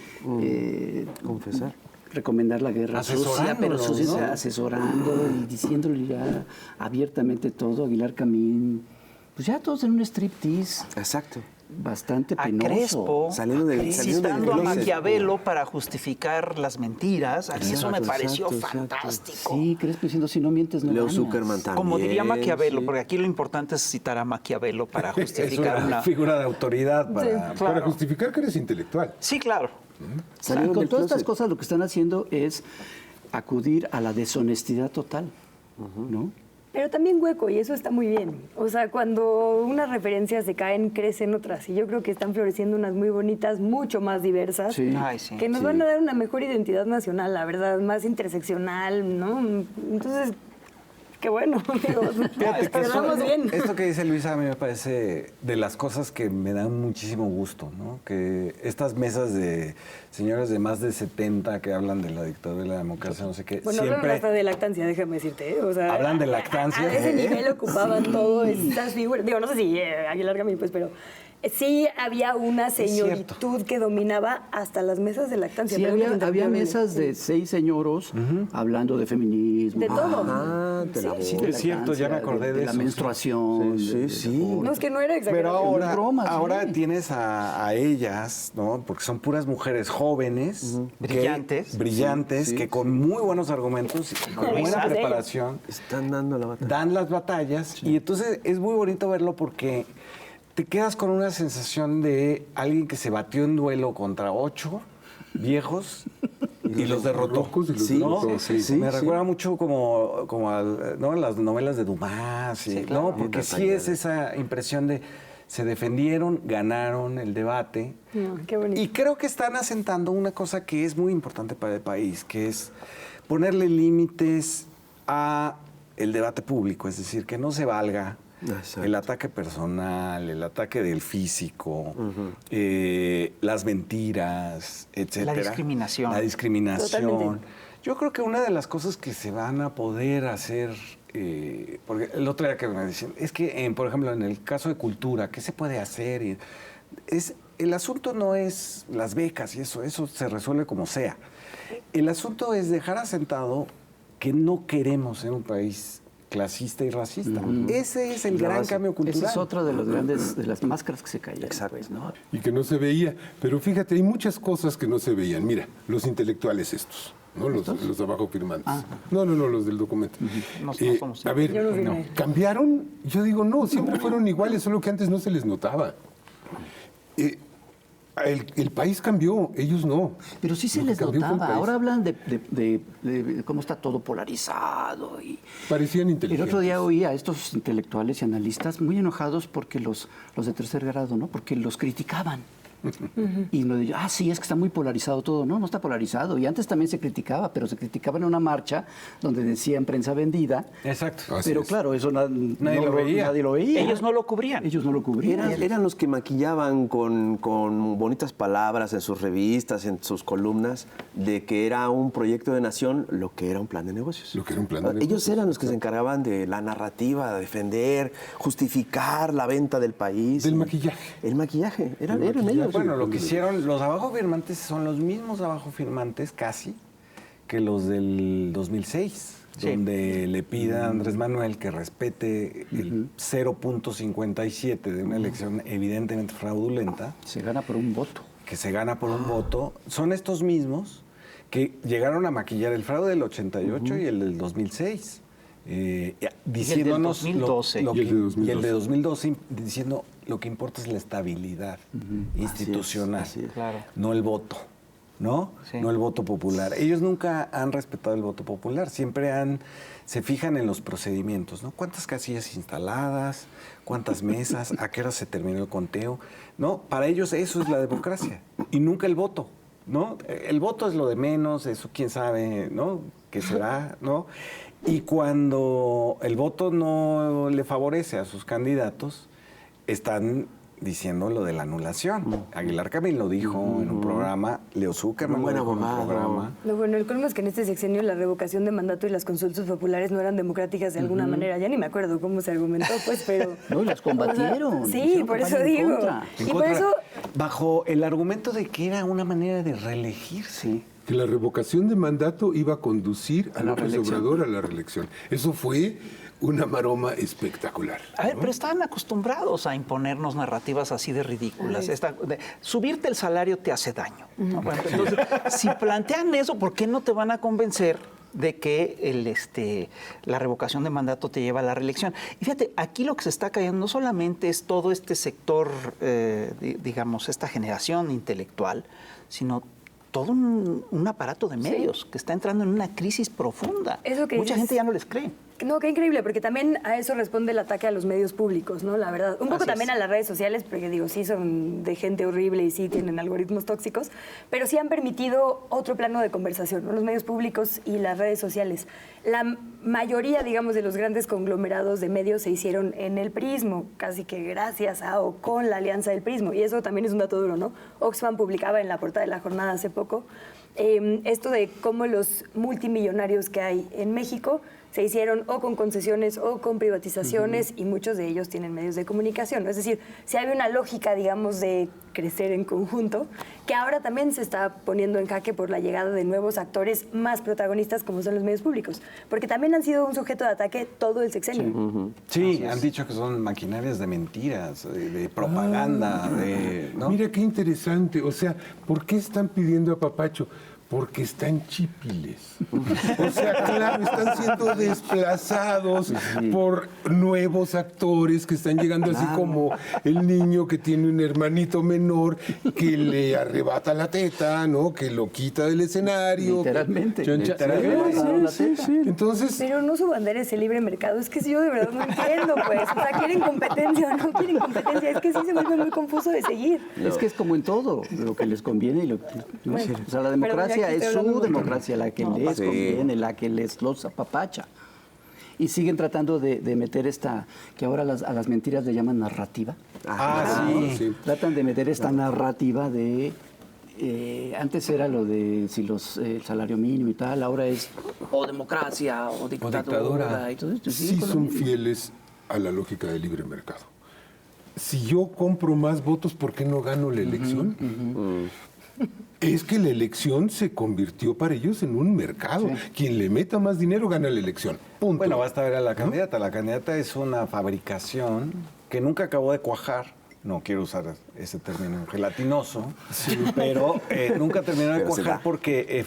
D: Confesar.
E: recomendar la guerra sucia, pero
A: Asesorándolos,
E: sucia,
A: ¿no?
E: asesorando y diciéndole ya abiertamente todo. Aguilar Camín, pues ya todos en un striptease
D: Exacto.
E: bastante
F: A
E: penoso.
F: Crespo,
D: Saliendo
F: citando a
D: closet.
F: Maquiavelo para justificar las mentiras. A mí eso me
D: Exacto,
F: pareció
D: exacto.
F: fantástico.
E: Sí, Crespo diciendo si no mientes no
D: Leo
E: ganas.
D: Zuckerman también.
F: Como diría Maquiavelo,
D: sí.
F: porque aquí lo importante es citar a Maquiavelo para
A: Es
F: justificar
A: una
F: una...
A: figura de autoridad para...
F: claro.
C: Para justificar que eres intelectual.
F: Sí, claro.
E: O sea,
D: Salieron
E: con
D: del
E: todas estas
D: closet.
E: cosas lo que están haciendo es acudir a la deshonestidad total, ¿no?
B: Pero también hueco, y eso está muy bien. O sea, cuando unas referencias se caen, crecen otras. Y yo creo que están floreciendo unas muy bonitas, mucho más diversas,
E: Sí.
F: Ay, sí.
B: que nos van a dar una mejor identidad nacional, la verdad, más interseccional, ¿no? Entonces, qué bueno.
A: Fíjate que
B: Esperamos bien.
A: esto que dice Luisa a mí me parece de las cosas que me dan muchísimo gusto, ¿no? Que estas mesas de señores de más de 70 que hablan de la dictadura de la democracia, no sé qué,
B: Bueno, hablan
A: siempre
B: hasta de lactancia, déjame decirte. ¿eh? O sea,
A: hablan de lactancia.
B: A ese nivel ocupaban todo estas figuras. Digo, no sé si Aguilar Camín, pues, pero sí había una señoritud que dominaba hasta las mesas de lactancia.
E: Sí,
B: pero
E: había
B: inentendible.
E: mesas de 6 señoros hablando de feminismo.
B: De todo.
D: Ah, te la
E: Sí,
D: voy.
E: de
A: Es cierto, ya me
E: lactancia,
A: acordé de
E: la
A: eso, sí.
E: menstruación.
D: Sí.
B: No, es que no era
A: Pero
B: exagerado.
A: ahora,
E: bromas,
A: ahora
E: sí.
A: tienes a ellas, ¿no? Porque son puras mujeres jóvenes,
F: Brillantes.
A: brillantes, que con muy buenos argumentos y con buena
B: Exacto.
A: preparación
D: Están dando la batalla.
A: dan las batallas. Y entonces es muy bonito verlo porque te quedas con una sensación de alguien que se batió en duelo contra 8 viejos y los derrotó.
C: locos y los
D: Sí,
C: derrotó,
D: sí.
A: Me recuerda mucho como ¿no? las novelas de Dumas, y, ¿no? Porque sí es esa impresión de se defendieron, ganaron el debate.
B: No, qué bonito.
A: Y creo que están asentando una cosa que es muy importante para el país, que es ponerle límites a el debate público, es decir, que no se valga
D: Exacto.
A: el ataque personal, el ataque del físico, las mentiras, etcétera.
F: discriminación.
A: La discriminación.
B: Totalmente.
A: Yo creo que una de las cosas que se van a poder hacer, porque el otro día que me decían, es que, por ejemplo, en el caso de cultura, ¿qué se puede hacer? El asunto no es las becas y eso se resuelve como sea. El asunto es dejar asentado que no queremos ser un país clasista y racista. Ese es el gran cambio cultural.
E: Esa es otra de las máscaras que se caían.
D: Exacto.
E: Pues, ¿no?
C: Y que no se veía. Pero fíjate, hay muchas cosas que no se veían. Mira, los intelectuales estos, ¿no? Los abajo firmantes. No, los del documento.
F: No somos
C: a ver,
B: Yo no firmé.
C: ¿cambiaron? Yo digo, no, siempre fueron iguales, solo que antes no se les notaba. El país cambió, ellos no.
E: Pero sí se
C: Lo que
E: les
C: cambió fue el
E: notaba.
C: país.
E: Ahora hablan de cómo está todo polarizado. Y
C: Parecían
E: el
C: inteligentes.
E: otro día oí a estos intelectuales y analistas muy enojados porque los de tercer grado, ¿no? Porque los criticaban. Y lo de, sí, es que está muy polarizado todo. No, no está polarizado. Y antes también se criticaba, pero se criticaba en una marcha donde decían prensa vendida.
A: Exacto.
C: Así
E: Pero
C: es.
E: claro, eso
A: Nadie lo veía.
E: Nadie lo veía.
F: Ellos no lo cubrían.
E: Ellos no lo cubrían.
D: Eran los que maquillaban con bonitas palabras en sus revistas, en sus columnas, de que era un proyecto de nación lo que era un plan de negocios.
C: Lo que era un plan de
D: Ellos
C: negocios.
D: eran los que se encargaban de la narrativa, de defender, justificar la venta del país.
C: Del maquillaje.
D: El maquillaje, eran
C: maquillaje.
D: ellos.
A: Bueno, lo que hicieron, los abajo firmantes son los mismos abajo firmantes, casi, que los del 2006,
F: Sí.
A: donde le pida a Andrés Manuel que respete el 0.57 de una elección evidentemente fraudulenta,
E: Se gana por un voto.
A: que se gana por un voto. Son estos mismos que llegaron a maquillar el fraude del 88 y el del 2006. Diciéndonos
F: 2012.
C: Y el de 2012.
A: y el de 2012 diciendo lo que importa es la estabilidad institucional,
D: así es.
F: Claro.
A: no el voto, ¿no?
F: Sí.
A: No el voto popular. Ellos nunca han respetado el voto popular, siempre se fijan en los procedimientos, ¿no? ¿Cuántas casillas instaladas? ¿Cuántas mesas? ¿A qué hora se terminó el conteo? No, para ellos eso es la democracia y nunca el voto, ¿no? El voto es lo de menos, eso quién sabe, ¿no? ¿Qué será, no? Y cuando el voto no le favorece a sus candidatos, están diciendo lo de la anulación. Aguilar Camín lo dijo en un programa, Leo Zuckerman
D: Un buen
A: lo dijo en un
D: abogado.
A: programa.
B: No, bueno, el colmo es que en este sexenio la revocación de mandato y las consultas populares no eran democráticas de alguna manera. Ya ni me acuerdo cómo se argumentó, pues, pero...
E: No, y las combatieron.
B: O sea, sí,
E: Hicieron
B: por eso
E: campaña en
B: digo.
E: contra.
A: En
B: Y por
A: contra,
B: eso...
A: bajo el argumento de que era una manera de reelegirse.
C: Que la revocación de mandato iba a conducir a
E: la
C: López
E: reelección.
C: Obrador a la reelección. Eso fue una maroma espectacular.
F: A ver, pero estaban acostumbrados a imponernos narrativas así de ridículas. Subirte el salario te hace daño, ¿no? Bueno, entonces, si plantean eso, ¿por qué no te van a convencer de que la revocación de mandato te lleva a la reelección? Y fíjate, aquí lo que se está cayendo no solamente es todo este sector, digamos, esta generación intelectual, sino todo un aparato de medios que está entrando en una crisis profunda.
B: Eso que
F: Mucha
B: dices-
F: gente ya no les cree.
B: No, qué increíble, porque también a eso responde el ataque a los medios públicos, ¿no? La verdad. Un poco
F: Así
B: también
F: es.
B: a las redes sociales, porque digo, sí son de gente horrible y sí tienen algoritmos tóxicos, pero sí han permitido otro plano de conversación, ¿no? Los medios públicos y las redes sociales. La mayoría, digamos, de los grandes conglomerados de medios se hicieron en el Prismo, casi que gracias a o con la alianza del Prismo. Y eso también es un dato duro, ¿no? Oxfam publicaba en la portada de La Jornada hace poco esto de cómo los multimillonarios que hay en México se hicieron o con concesiones o con privatizaciones y muchos de ellos tienen medios de comunicación, ¿no? Es decir, si hay una lógica, digamos, de crecer en conjunto, que ahora también se está poniendo en jaque por la llegada de nuevos actores más protagonistas como son los medios públicos, porque también han sido un sujeto de ataque todo el sexenio.
A: Sí, han dicho que son maquinarias de mentiras, de propaganda, ¿no?
C: Mira qué interesante. O sea, ¿por qué están pidiendo a Papacho? Porque están chipiles. O sea, claro, están siendo desplazados por nuevos actores que están llegando, así como el niño que tiene un hermanito menor que le arrebata la teta, ¿no? Que lo quita del escenario.
E: Literalmente.
C: Literalmente. Sí. Entonces,
B: Pero no su bandera es el libre mercado, es que yo de verdad no entiendo, pues. O sea, ¿quieren competencia o no quieren competencia? Es que sí se vuelve muy confuso de seguir.
E: Es que es como en todo, lo que les conviene y lo que... ¿no?
B: Bueno,
E: o sea, la
B: pero ya
E: democracia
B: que estoy
E: es
B: hablando
E: su
B: de-
E: democracia, la que les
D: sí.
E: conviene, la que les los apapacha. Y siguen tratando de meter esta, que ahora a las mentiras le llaman narrativa.
A: Sí.
E: Tratan de meter esta narrativa de... antes era lo de si el salario mínimo y tal, ahora es o democracia o dictadura. Y todo esto.
C: sí
E: con lo
C: son
E: mismo.
C: fieles a la lógica del libre mercado. Si yo compro más votos, ¿por qué no gano la elección? Es que la elección se convirtió para ellos en un mercado. Quien le meta más dinero gana la elección. Punto.
A: Bueno, basta ver a la candidata. La candidata es una fabricación que nunca acabó de cuajar. No quiero usar ese término gelatinoso, pero nunca terminó de
D: Pero se
A: cuajar
D: da.
A: porque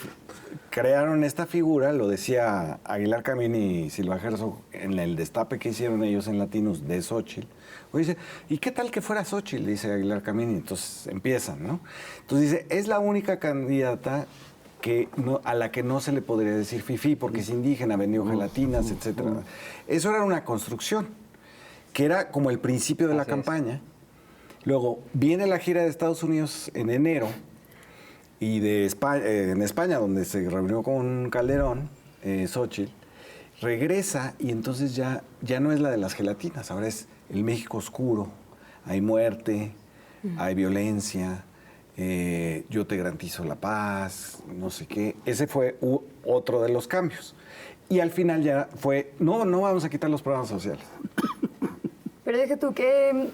A: crearon esta figura, lo decía Aguilar Camín y Silva Herzog en el destape que hicieron ellos en Latinos de Xóchitl. Dice, ¿y qué tal que fuera Xóchitl? Dice Aguilar Camín, y entonces empiezan, ¿no? Entonces dice, es la única candidata a la que no se le podría decir fifí porque es indígena, vendió gelatinas, etcétera. Eso era una construcción, que era como el principio de la campaña. Luego viene la gira de Estados Unidos en enero, y de España, en España, donde se reunió con Calderón, Xóchitl, regresa y entonces ya no es la de las gelatinas, ahora es el México oscuro, hay muerte, hay violencia, yo te garantizo la paz, no sé qué. Ese fue otro de los cambios. Y al final ya fue, no vamos a quitar los programas sociales.
B: Pero deja tú que...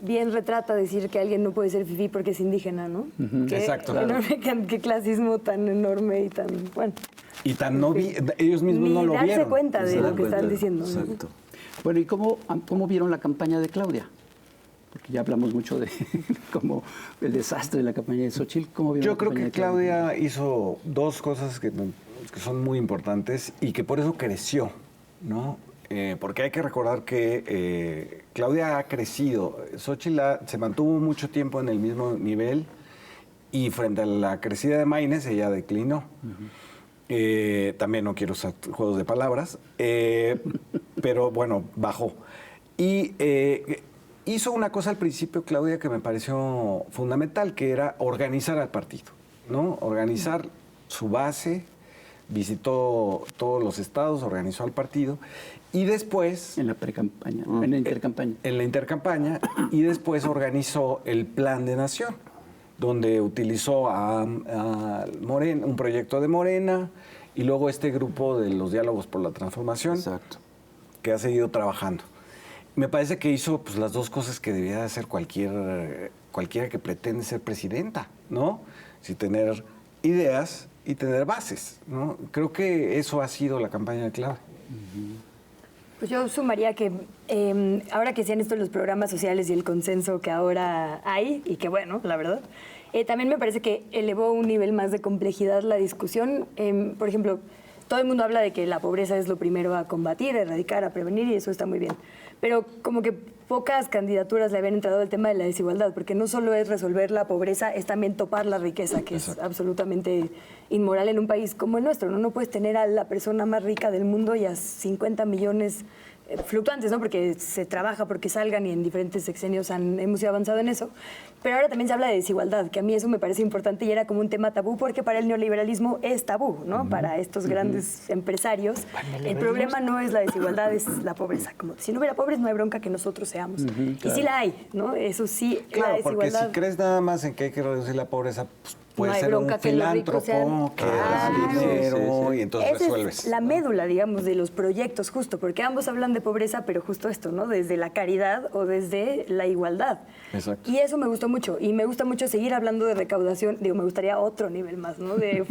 B: bien retrata decir que alguien no puede ser fifí porque es indígena, ¿no?
A: Exacto.
B: Qué clasismo tan enorme y tan, bueno.
A: Y tan ellos mismos no lo vieron.
B: Ni darse cuenta de lo que están diciendo.
D: Exacto.
E: Bueno, ¿y cómo vieron la campaña de Claudia? Porque ya hablamos mucho de como el desastre de la campaña de Xóchitl. ¿Cómo vieron
A: Yo creo que Claudia hizo dos cosas que son muy importantes y que por eso creció, ¿no? Porque hay que recordar que Claudia ha crecido. Xóchitl se mantuvo mucho tiempo en el mismo nivel y frente a la crecida de Maynes ella declinó. También no quiero usar juegos de palabras, pero bueno, bajó. Y hizo una cosa al principio, Claudia, que me pareció fundamental, que era organizar al partido, ¿no? Organizar su base, visitó todos los estados, organizó al partido. Y después...
E: En la precampaña, en la intercampaña.
A: En la intercampaña, y después organizó el Plan de Nación, donde utilizó a Morena, un proyecto de Morena, y luego este grupo de los Diálogos por la Transformación,
D: Exacto.
A: que ha seguido trabajando. Me parece que hizo pues, las dos cosas que debía de hacer cualquiera que pretende ser presidenta, ¿no? Sí, tener ideas y tener bases, ¿no? Creo que eso ha sido la campaña de Claudia.
B: Pues yo sumaría que ahora que se han estos los programas sociales y el consenso que ahora hay, y que bueno, la verdad, también me parece que elevó un nivel más de complejidad la discusión. Por ejemplo, todo el mundo habla de que la pobreza es lo primero a combatir, a erradicar, a prevenir, y eso está muy bien. Pero como que pocas candidaturas le habían entrado al tema de la desigualdad, porque no solo es resolver la pobreza, es también topar la riqueza, que es absolutamente inmoral en un país como el nuestro, ¿no? No puedes tener a la persona más rica del mundo y a 50 millones fluctuantes, ¿no? Porque se trabaja, porque salgan, y en diferentes sexenios hemos ido avanzado en eso. Pero ahora también se habla de desigualdad, que a mí eso me parece importante y era como un tema tabú, porque para el neoliberalismo es tabú, ¿no? Para estos grandes empresarios. El problema no es la desigualdad, es la pobreza. Como si no hubiera pobres, no hay bronca que nosotros seamos. Y sí la hay, ¿no? Eso sí,
A: claro,
B: la desigualdad.
A: porque si crees nada más en que hay que reducir la pobreza, pues, puede
B: no hay
A: ser un
B: bronca que los ricos
A: filántropo que da dinero y entonces
B: esa
A: resuelves.
B: Es la médula, digamos, de los proyectos, justo, porque ambos hablan de pobreza, pero justo esto, ¿no? Desde la caridad o desde la igualdad.
A: Exacto.
B: Y eso me gustó mucho. Y me gusta mucho seguir hablando de recaudación. Digo, me gustaría otro nivel más, ¿no? De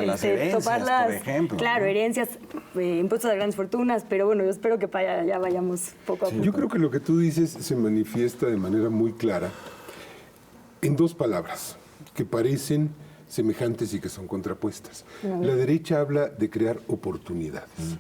A: las herencias,
B: topar las,
A: por ejemplo.
B: Claro,
A: ¿no?
B: Herencias, impuestos a grandes fortunas, pero bueno, yo espero que para allá vayamos poco a poco.
C: Yo creo que lo que tú dices se manifiesta de manera muy clara en dos palabras que parecen semejantes y que son contrapuestas. La derecha habla de crear oportunidades.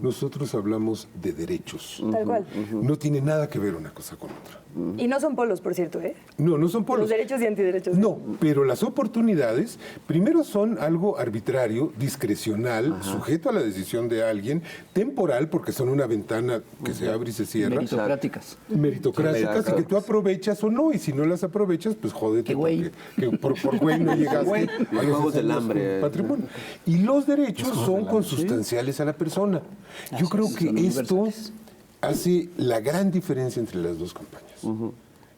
C: Nosotros hablamos de derechos.
B: Tal cual.
C: No tiene nada que ver una cosa con otra.
B: Y no son polos, por cierto, ¿eh?
C: No son polos.
B: Los derechos y antiderechos.
C: No, pero las oportunidades primero son algo arbitrario, discrecional, sujeto a la decisión de alguien, temporal, porque son una ventana que se abre y se cierra.
E: Meritocráticas.
C: Meritocráticas, y que tú aprovechas o no, y si no las aprovechas, pues jódete.
E: Qué güey.
C: Porque por güey no llegaste a los
D: Juegos del
C: años
D: hambre.
C: con patrimonio. Y los derechos son consustanciales a la persona. Yo creo que
E: son
C: esto
E: universales.
C: hace la gran diferencia entre las dos campañas.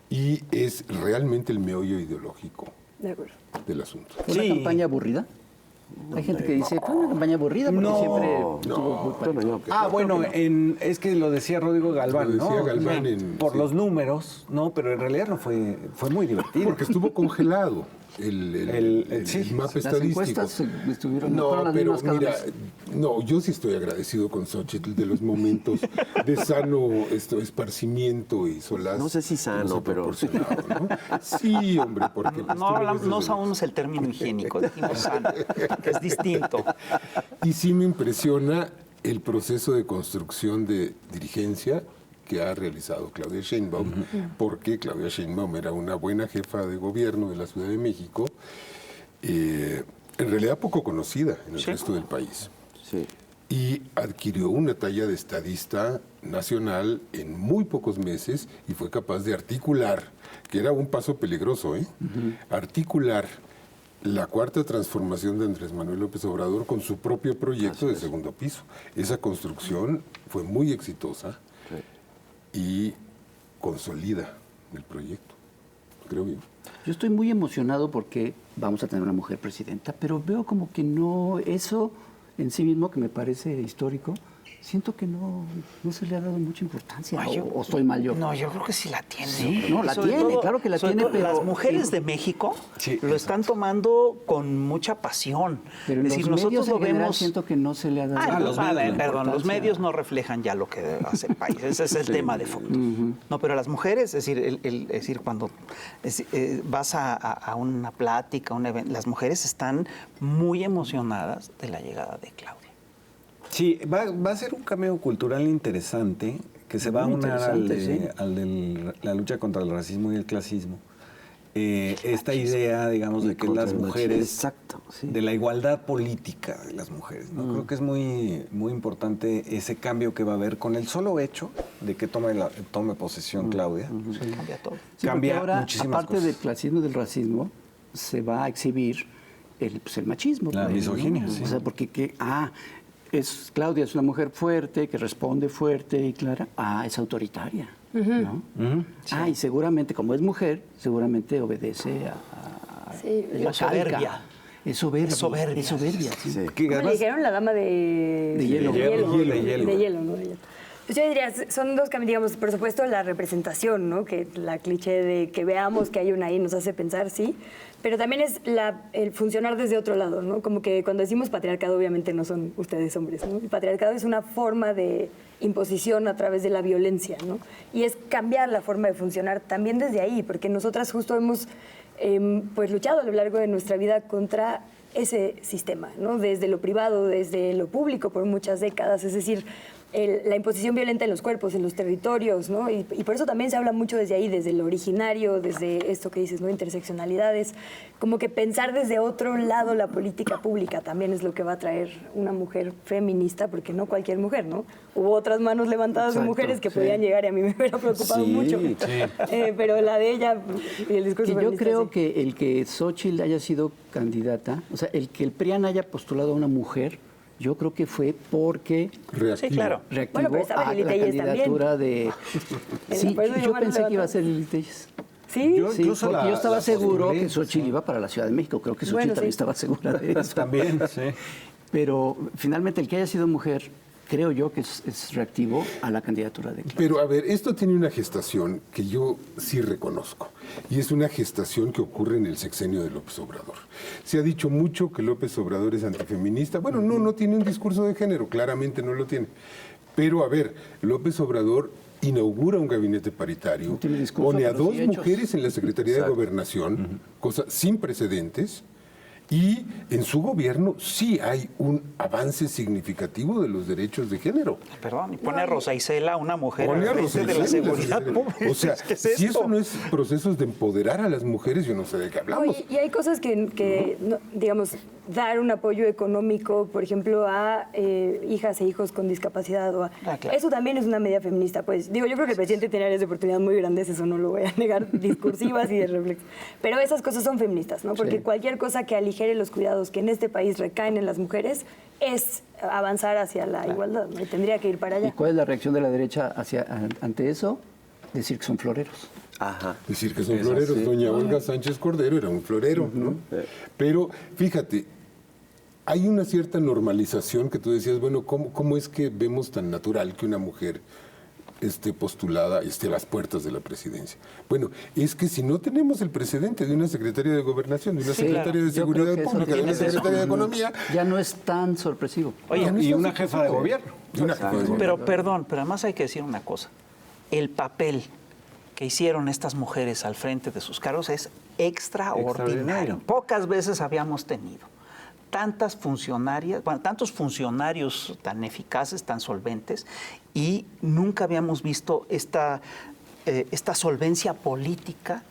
C: Y es realmente el meollo ideológico
B: De acuerdo.
C: del asunto.
E: ¿Fue una campaña aburrida? Hay gente que dice, fue una campaña aburrida porque siempre estuvo muy parejo.
A: Bueno, es que lo decía Rodrigo Galván,
C: Lo decía
A: ¿no?
C: Galván
A: Por
C: sí.
A: los números, no, pero en realidad no fue muy divertido.
C: Porque estuvo congelado.
A: Sí,
C: mapa
E: Las
C: estadístico.
E: encuestas estuvieron
C: No,
E: fueron las
C: pero
E: mismas cada
C: mira,
E: mes.
C: no, yo sí estoy agradecido con Xochitl de los momentos de sano esparcimiento y solaz.
D: No sé si sano,
C: que nos ha
D: pero-
C: proporcionado, ¿no? Sí, hombre, porque...
F: No, no usamos el término higiénico, decimos sano, que es distinto.
C: Y sí me impresiona el proceso de construcción de dirigencia que ha realizado Claudia Sheinbaum, porque Claudia Sheinbaum era una buena jefa de gobierno de la Ciudad de México, en realidad poco conocida en el resto del país.
D: Sí.
C: Y adquirió una talla de estadista nacional en muy pocos meses y fue capaz de articular, que era un paso peligroso, articular la cuarta transformación de Andrés Manuel López Obrador con su propio proyecto de segundo piso. Esa construcción fue muy exitosa y consolida el proyecto, creo yo.
E: Yo estoy muy emocionado porque vamos a tener una mujer presidenta, pero veo como que no, eso en sí mismo, que me parece histórico, siento que no se le ha dado mucha importancia.
F: Ay,
E: O estoy mal yo.
F: No, yo creo que sí la tiene.
E: Sí, no, la
F: Sobre
E: tiene, claro que la
F: sobre
E: tiene,
F: todo
E: pero...
F: las mujeres de México
A: Sí,
F: lo están tomando con mucha pasión.
E: Pero en
F: es decir,
E: los medios
F: nosotros lo
E: en general
F: vemos...
E: siento que no se le ha dado
F: los
E: importancia.
F: medios no reflejan ya lo que hace el país. Ese es el tema de fondo. No, pero las mujeres, es decir, es decir, cuando vas a una plática, a un evento, las mujeres están muy emocionadas de la llegada de Claudia.
A: Sí, va a ser un cambio cultural interesante que se va a
E: Muy
A: unar
E: interesante,
A: al de la lucha contra el racismo y el clasismo. Esta idea, digamos, de que
D: contra
A: las
D: el machismo.
A: mujeres,
D: Exacto, sí.
A: de la igualdad política de las mujeres, ¿no? Creo que es muy, muy importante ese cambio que va a haber con el solo hecho de que tome posesión Claudia.
F: Cambia todo.
E: Sí,
A: Cambia
E: porque ahora,
A: muchísimas
E: aparte
A: cosas.
E: del clasismo y del racismo, se va a exhibir el machismo.
A: La
E: pues,
A: misoginia, sí.
E: O sea, porque Claudia es una mujer fuerte, que responde fuerte y clara. Es autoritaria, ¿no? Y seguramente, como es mujer, seguramente obedece a
B: Sí.
F: La soberbia.
E: Es soberbia.
F: Es soberbia.
E: Sí.
D: Sí.
A: Que
B: ¿Cómo le
A: además-
B: dijeron? La dama de
E: hielo.
B: De hielo,
A: De hielo.
B: ¿no? De hielo. Pues yo diría, son dos caminos, digamos, por supuesto, la representación, ¿no? Que la cliché de que veamos que hay una ahí nos hace pensar, sí. Pero también es el funcionar desde otro lado, ¿no? Como que cuando decimos patriarcado, obviamente no son ustedes hombres, ¿no? El patriarcado es una forma de imposición a través de la violencia, ¿no? Y es cambiar la forma de funcionar también desde ahí, porque nosotras justo hemos pues luchado a lo largo de nuestra vida contra ese sistema, ¿no? Desde lo privado, desde lo público por muchas décadas, es decir, la imposición violenta en los cuerpos, en los territorios, ¿no? Y por eso también se habla mucho desde ahí, desde lo originario, desde esto que dices, ¿no? Interseccionalidades, como que pensar desde otro lado la política pública también es lo que va a traer una mujer feminista, porque no cualquier mujer, ¿no? Hubo otras manos levantadas de
E: Exacto,
B: mujeres que
E: sí.
B: podían llegar y a mí me hubiera preocupado
D: Sí,
B: mucho. Pero la de ella y el discurso
E: Que yo
B: feminista,
E: creo
B: sí.
E: que el que Xóchitl haya sido candidata, o sea, el que el PRIAN haya postulado a una mujer, yo creo que fue porque
C: Reactivo.
F: Sí, claro.
E: reactivó
B: Bueno, pero estaba
E: a
B: Lili
E: la
B: Telles también.
E: candidatura de... Sí,
B: Por eso
E: yo
B: yo me
E: pensé que iba a
B: levanté.
E: ser Lili Telles.
B: Sí,
A: Yo-
E: Sí,
A: incluso
E: porque
A: la-
E: yo estaba
A: la
E: seguro
A: postulé,
E: que Xóchitl iba para la Ciudad de México. Creo que Xóchitl
B: Bueno, sí.
E: también estaba segura de eso.
A: También, sí.
E: Pero finalmente el que haya sido mujer, creo yo que es reactivo a la candidatura de Claudia.
C: Pero a ver, esto tiene una gestación que yo sí reconozco. Y es una gestación que ocurre en el sexenio de López Obrador. Se ha dicho mucho que López Obrador es antifeminista. Bueno, no tiene un discurso de género, claramente no lo tiene. Pero a ver, López Obrador inaugura un gabinete paritario,
E: No tiene discurso,
C: pone a
E: pero
C: dos
E: sí hechos.
C: mujeres en la Secretaría de Gobernación, cosa sin precedentes. Y en su gobierno sí hay un avance significativo de los derechos de género.
F: Perdón, y pone a Rosa Isela, una mujer,
C: Pone a
F: al
C: Rosa
F: frente de la
C: Isela,
F: seguridad pública.
C: O sea,
F: ¿Qué es
C: si
F: esto?
C: eso no es procesos de empoderar a las mujeres, yo no sé de qué hablamos.
B: Oye, y hay cosas que no, digamos, dar un apoyo económico, por ejemplo, a hijas e hijos con discapacidad.
F: Claro.
B: Eso también es una medida feminista. Pues digo, yo creo que el presidente tiene áreas de oportunidad muy grandes, eso no lo voy a negar, discursivas y de reflexión. Pero esas cosas son feministas, ¿no? Porque cualquier cosa que aligere los cuidados que en este país recaen en las mujeres es avanzar hacia la igualdad, ¿no? Y tendría que ir para
E: ¿Y
B: allá.
E: cuál es la reacción de la derecha ante eso? Decir que son floreros.
D: Ajá.
C: Decir que son floreros.
D: sí.
C: Doña Olga Sánchez Cordero era un florero, ¿no? Pero fíjate, hay una cierta normalización que tú decías, bueno, ¿cómo es que vemos tan natural que una mujer esté postulada, esté a las puertas de la presidencia. Bueno, es que si no tenemos el precedente de una secretaria de Gobernación, de una secretaria de
E: Yo creo
C: Seguridad
E: que eso
C: Pública, de una
E: tiene que
C: secretaria de
E: ser-
C: Economía,
E: Ya no es tan sorpresivo.
F: Oye,
A: Y una jefa de gobierno.
C: de una jefa de gobierno.
F: pero perdón, pero además hay que decir una cosa. El papel que hicieron estas mujeres al frente de sus cargos es extraordinario. Pocas veces habíamos tenido tantas funcionarias, bueno, tantos funcionarios tan eficaces, tan solventes, y nunca habíamos visto esta solvencia política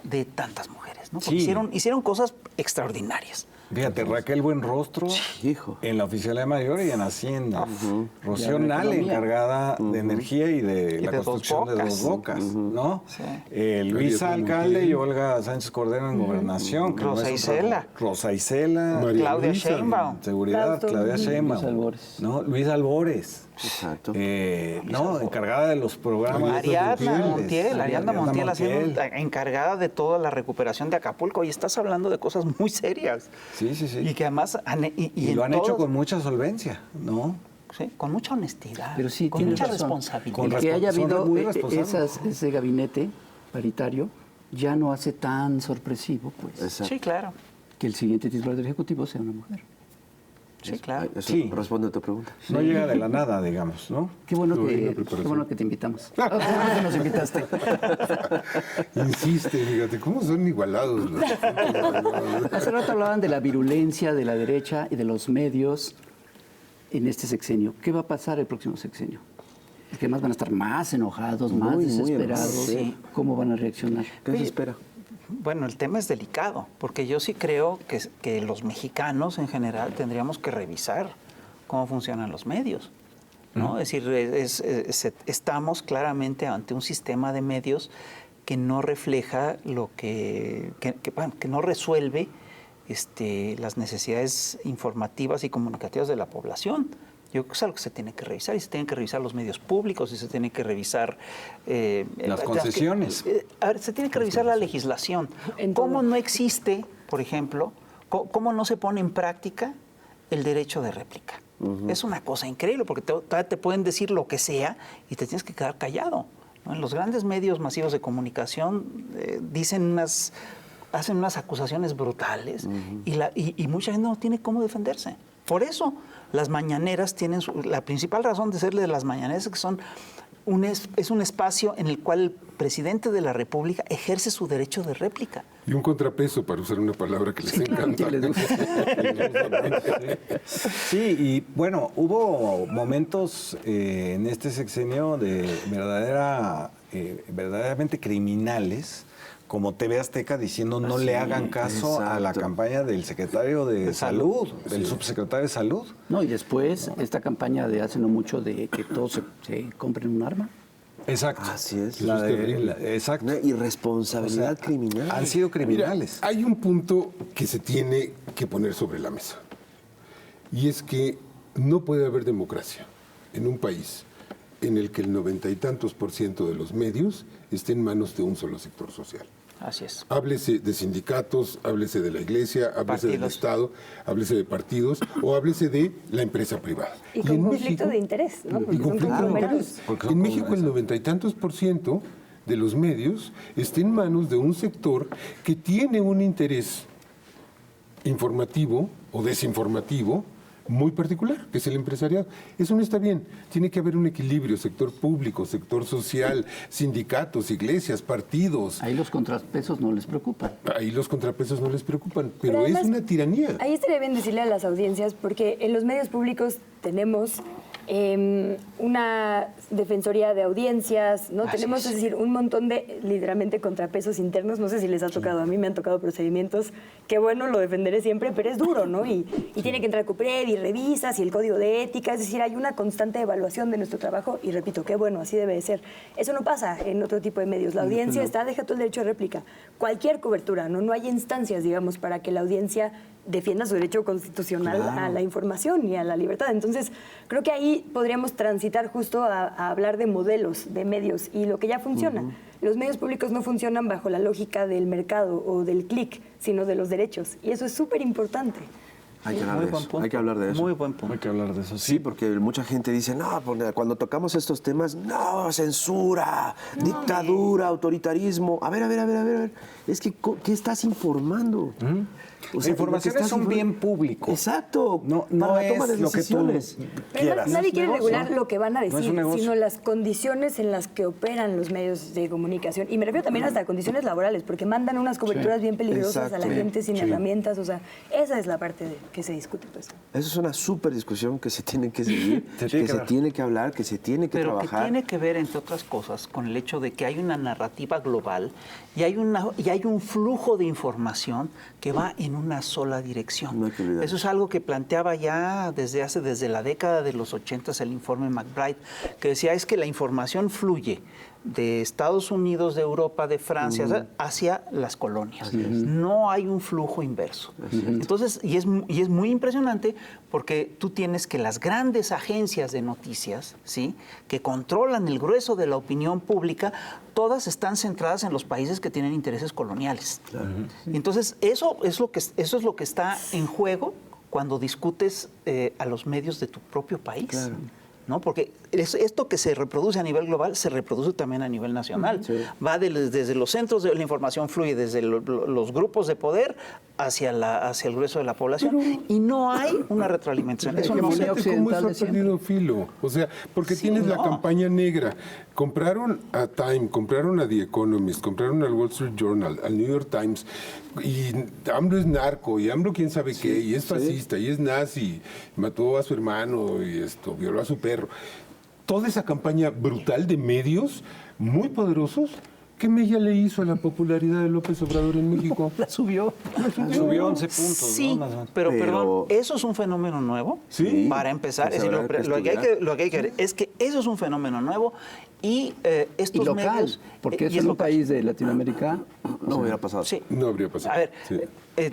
F: de tantas mujeres, ¿no? Porque
A: Sí.
F: hicieron cosas extraordinarias.
A: Fíjate, Raquel Buenrostro
D: Hijo.
A: en la Oficialía Mayor y en Hacienda. Rocío
E: Y en
A: Nale,
E: Economía.
A: encargada de energía y de la
F: de
A: construcción
F: Dos
A: de Dos
F: Bocas.
A: Bocas, ¿no?
F: Sí.
A: Luisa
C: Ariadna
A: Alcalde
C: Montiel.
A: y Olga Sánchez Cordero en Gobernación. que no
F: Rosa
A: es otra-
F: Isela.
A: Rosa Isela.
C: María
F: Claudia
C: Luisa,
F: Sheinbaum.
A: Seguridad,
B: Fausto.
A: Claudia Sheinbaum.
E: Luis Albores.
A: ¿No? Luis Albores.
D: Exacto.
A: No, encargada de los programas.
F: Ariadna
A: sociales.
F: Montiel, encargada de toda la recuperación de Acapulco. Y estás hablando de cosas muy serias.
A: Sí, sí, sí.
F: Y que además...
A: Y lo
F: en
A: han hecho
F: todos-
A: con mucha solvencia, ¿no?
F: sí, con mucha honestidad,
E: Pero sí,
F: con
E: tienes
F: mucha
E: razón.
F: responsabilidad.
A: Con
E: El que haya
A: son
E: habido
A: muy responsables.
E: ese gabinete paritario ya no hace tan sorpresivo, pues,
D: Exacto.
F: Sí, claro.
E: que el siguiente titular del Ejecutivo sea una mujer.
F: Sí, claro.
D: Eso
A: Sí.
D: responde a tu pregunta.
A: No llega de la nada, digamos, ¿no?
E: Qué bueno,
C: Muy buena
E: qué
C: preparación.
E: bueno que te invitamos. Qué bueno que nos invitaste.
C: Insiste, fíjate, ¿cómo son igualados los
E: Hace rato hablaban de la virulencia de la derecha y de los medios en este sexenio. ¿Qué va a pasar el próximo sexenio? Porque además van a estar más enojados, más
D: Muy, muy
E: desesperados.
D: enojados, sí.
E: ¿Cómo van a reaccionar?
D: ¿Qué se espera?
F: Bueno, el tema es delicado, porque yo sí creo que los mexicanos en general tendríamos que revisar cómo funcionan los medios, ¿no? Es decir, estamos claramente ante un sistema de medios que no refleja lo que no resuelve las necesidades informativas y comunicativas de la población. Yo creo que es algo que se tiene que revisar, y se tienen que revisar los medios públicos, y se tiene que revisar...
A: Las concesiones.
F: A ver, se tiene que revisar la legislación.
B: En
F: ¿Cómo
B: todo.
F: no existe, por ejemplo, cómo no se pone en práctica el derecho de réplica? Es una cosa increíble, porque te pueden decir lo que sea y te tienes que quedar callado, ¿no? En los grandes medios masivos de comunicación hacen unas acusaciones brutales, y mucha gente no tiene cómo defenderse. Por eso las mañaneras tienen la principal razón de ser de las mañaneras es que son es un espacio en el cual el presidente de la República ejerce su derecho de réplica.
C: Y un contrapeso, para usar una palabra que les encanta.
A: Sí, y bueno, hubo momentos en este sexenio de verdaderamente criminales, como TV Azteca diciendo no le hagan caso a la
D: exacto.
A: campaña del secretario de salud, del subsecretario de salud.
E: No, y después esta campaña de hace no mucho de que todos se compren un arma.
A: Exacto.
D: Así es.
A: La
C: Eso es terrible.
A: exacto.
D: Una irresponsabilidad criminal.
A: Han sido
C: Mira,
A: criminales.
C: hay un punto que se tiene que poner sobre la mesa. Y es que no puede haber democracia en un país en el que el 90 y tantos % de los medios esté en manos de un solo sector social.
F: Así es.
C: Háblese de sindicatos, háblese de la iglesia, háblese del
F: Partidos.
C: Estado, háblese de partidos o háblese de la empresa privada.
B: Y con
C: en
B: conflicto de interés, ¿no? Porque
C: Y
B: son
C: conflicto de
B: conglomerados.
C: interés.
A: Porque son
C: En México el
A: conglomerados.
C: 90 y tantos % de los medios está en manos de un sector que tiene un interés informativo o desinformativo muy particular, que es el empresariado. Eso no está bien. Tiene que haber un equilibrio, sector público, sector social, sindicatos, iglesias, partidos.
E: Ahí los contrapesos no les preocupan.
C: Ahí los contrapesos no les preocupan, pero
B: Pero
C: es
B: además,
C: una tiranía.
B: Ahí estaría bien decirle a las audiencias, porque en los medios públicos tenemos una defensoría de audiencias, ¿no?
F: Así
B: Tenemos,
F: es.
B: es decir, un montón de, literalmente, contrapesos internos. No sé si les ha tocado, a mí me han tocado procedimientos que, bueno, lo defenderé siempre, pero es duro, ¿no? Y tiene que entrar CUPRED y revisas y el código de ética, es decir, hay una constante evaluación de nuestro trabajo y, repito, qué bueno, así debe de ser. Eso no pasa en otro tipo de medios. La audiencia está, deja todo el derecho de réplica. Cualquier cobertura, ¿no? No hay instancias, digamos, para que la audiencia defienda su derecho constitucional a la información y a la libertad. Entonces, creo que ahí podríamos transitar justo a hablar de modelos de medios y lo que ya funciona. Los medios públicos no funcionan bajo la lógica del mercado o del clic, sino de los derechos. Y eso es súper importante.
D: Hay que hablar
F: Muy
D: de
F: buen
D: eso.
F: punto.
D: Hay que hablar de eso.
F: Muy buen punto.
A: Hay que hablar de eso.
D: Sí, porque mucha gente dice, no, cuando tocamos estos temas, no, censura, dictadura, autoritarismo. A ver. Es que, ¿qué estás informando? O
A: La
D: sea,
A: información
D: lo que
A: es un
D: estás
A: bien público.
D: Exacto.
A: No
D: para la toma de
A: es lo que tú
D: decisiones.
A: quieras.
B: Nadie quiere regular lo que van a
A: No es
B: decir,
A: un negocio.
B: sino las condiciones en las que operan los medios de comunicación. Y me refiero también hasta a condiciones laborales, porque mandan unas coberturas bien peligrosas a la
D: exacto.
B: gente sin herramientas. O sea, esa es la parte que se discute. Pues.
D: Eso es una súper discusión que se tiene que seguir,
A: Se tiene que
D: se
A: dar.
D: tiene que hablar, que se tiene que
F: Pero
D: trabajar.
F: que tiene que ver, entre otras cosas, con el hecho de que hay una narrativa global y hay un flujo de información que va en una sola dirección.
D: No hay que olvidar
F: Eso es algo que planteaba ya desde la década de los 80 el informe McBride, que decía es que la información fluye de Estados Unidos, de Europa, de Francia, hacia las colonias. No hay un flujo inverso. Entonces, y es muy impresionante porque tú tienes que las grandes agencias de noticias, ¿sí?, que controlan el grueso de la opinión pública, todas están centradas en los países que tienen intereses coloniales. Entonces, eso es lo que está en juego cuando discutes a los medios de tu propio país. ¿No? Porque esto que se reproduce a nivel global se reproduce también a nivel nacional. Va desde los centros de la información, fluye desde los grupos de poder hacia el grueso de la población y no hay una retroalimentación. Eso no se
C: Fíjate cómo eso ha perdido filo. O sea, porque tienes la campaña negra. Compraron a Time, compraron a The Economist, compraron al Wall Street Journal, al New York Times. Y AMLO es narco, y AMLO quién sabe qué, y es fascista, y es nazi, mató a su hermano, y violó a su perro. Toda esa campaña brutal de medios muy poderosos, ¿qué mella le hizo a la popularidad de López Obrador en México?
F: la subió.
A: Subió 11 puntos.
F: Sí,
A: ¿no?
F: pero perdón, ¿eso es un fenómeno nuevo?
C: Sí.
F: Para empezar,
D: Pues
F: es decir,
D: habrá que
F: lo que
D: estudiar.
F: hay que ver es que eso es un fenómeno nuevo y estos
E: Y local,
F: medios...
E: porque
F: y
E: es en un
F: local.
E: país de Latinoamérica.
D: No hubiera pasado.
F: Sí.
C: No habría pasado.
F: A ver,
C: Sí.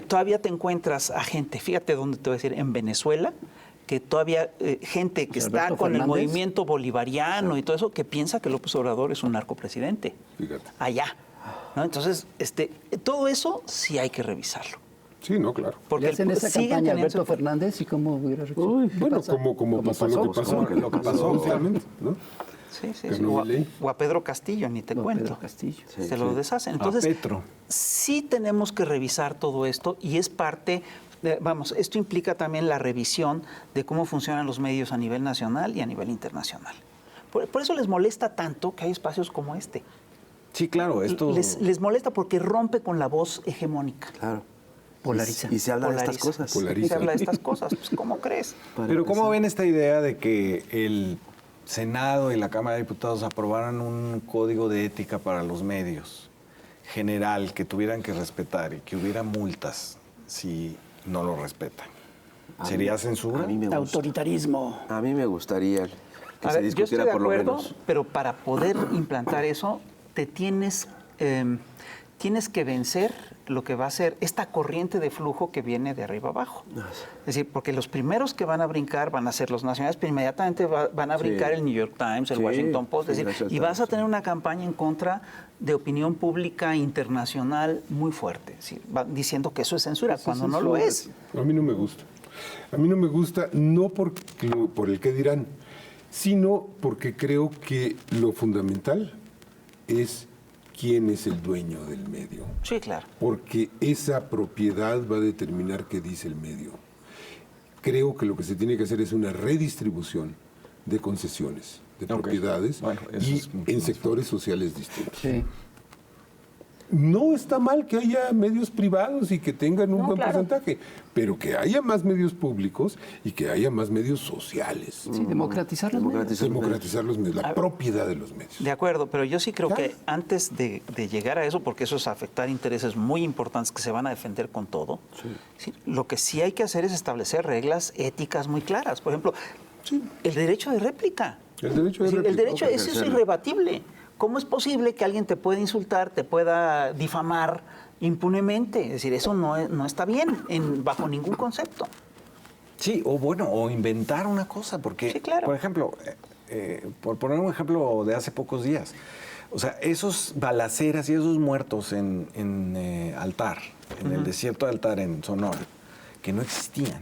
F: todavía te encuentras a gente, fíjate dónde te voy a decir, en Venezuela, que todavía gente que está
E: Alberto
F: con el
E: Fernández.
F: movimiento bolivariano y todo eso, que piensa que López Obrador es un narcopresidente.
C: Fíjate.
F: Allá. ¿No? Entonces, todo eso sí hay que revisarlo.
C: Sí, no, claro.
F: Porque
E: Le hacen esa
F: siguen
E: campaña a
F: teniendo-
E: Alberto Fernández y cómo hubiera reaccionado. ¿Qué
C: Bueno,
E: pasa?
C: como pasó lo que pasó.
D: Lo que pasó,
C: justamente, ¿no?
F: Sí, sí,
C: Que
F: sí.
C: no
F: O,
C: hay ley.
F: o a Pedro Castillo, ni te
E: No,
F: cuento.
E: Pedro Castillo.
F: Se lo deshacen. Entonces,
A: Petro.
F: sí tenemos que revisar todo esto y es parte, esto implica también la revisión de cómo funcionan los medios a nivel nacional y a nivel internacional. Por eso les molesta tanto que hay espacios como este.
A: Sí, claro, esto...
F: Les molesta porque rompe con la voz hegemónica.
D: Claro.
E: Polariza.
D: Y se habla de estas
F: Polariza.
D: cosas.
C: Polariza.
F: Se habla de estas cosas. Pues, ¿cómo crees?
D: Para
A: Pero ¿cómo
D: empezar.
A: ven esta idea de que el Senado y la Cámara de Diputados aprobaran un código de ética para los medios general que tuvieran que respetar y que hubiera multas si no lo respetan? ¿Sería censura?
D: A mí me gusta.
E: Autoritarismo.
D: A mí me gustaría que
F: A
D: se
F: ver, yo estoy
D: discutiera
F: de
D: por lo
F: acuerdo,
D: menos.
F: pero para poder implantar eso, tienes que vencer lo que va a ser esta corriente de flujo que viene de arriba abajo. Es decir, porque los primeros que van a brincar van a ser los nacionales, pero inmediatamente van a brincar el New York Times, el
D: Sí,
F: Washington Post, es
D: sí,
F: decir,
D: gracias
F: y
D: a
F: vas a
D: Dios,
F: tener una campaña en contra de opinión pública internacional muy fuerte, es decir, diciendo que eso es censura, cuando no lo es.
C: A mí no me gusta. A mí no me gusta, no por el que dirán, sino porque creo que lo fundamental es quién es el dueño del medio.
F: Sí, claro.
C: Porque esa propiedad va a determinar qué dice el medio. Creo que lo que se tiene que hacer es una redistribución de concesiones, de
A: Ok.
C: propiedades
A: Bueno, eso
C: y
A: es mucho
C: en
A: más
C: sectores sociales distintos.
E: Sí.
C: No está mal que haya medios privados y que tengan un
F: No,
C: buen
F: claro.
C: porcentaje, pero que haya más medios públicos y que haya más medios sociales.
E: Sí, democratizar los medios.
C: Democratizar los medios, la propiedad de los medios.
F: De acuerdo, pero yo sí creo que
C: Claro.
F: antes de llegar a eso, porque eso es afectar intereses muy importantes que se van a defender con todo, sí, lo que sí hay que hacer es establecer reglas éticas muy claras. Por ejemplo, el derecho de réplica.
C: El derecho de
F: Es decir,
C: réplica.
F: el derecho,
D: hay que
F: eso es
D: ejercerlo.
F: irrebatible. ¿Cómo es posible que alguien te pueda insultar, te pueda difamar impunemente? Es decir, eso no está bien bajo ningún concepto.
A: Sí, o inventar una cosa, porque,
F: Sí, claro.
A: por ejemplo, por poner un ejemplo de hace pocos días, o sea, esos balaceras y esos muertos en Altar, en el desierto de Altar, en Sonora, que no existían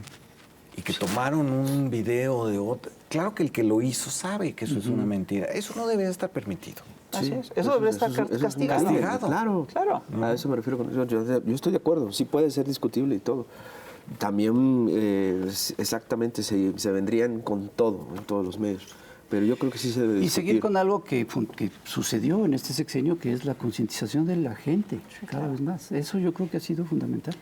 A: y que tomaron un video de otro. Claro que el que lo hizo sabe que eso es una mentira. Eso no debe estar permitido.
F: Así es. Eso debería estar castigado.
D: Claro.
F: Claro.
D: A eso me refiero con eso. Yo estoy de acuerdo, sí puede ser discutible y todo. También exactamente se vendrían con todo en todos los medios. Pero yo creo que sí se debe discutir.
E: Y seguir con algo que sucedió en este sexenio, que es la concientización de la gente, cada vez más. Eso yo creo que ha sido fundamental.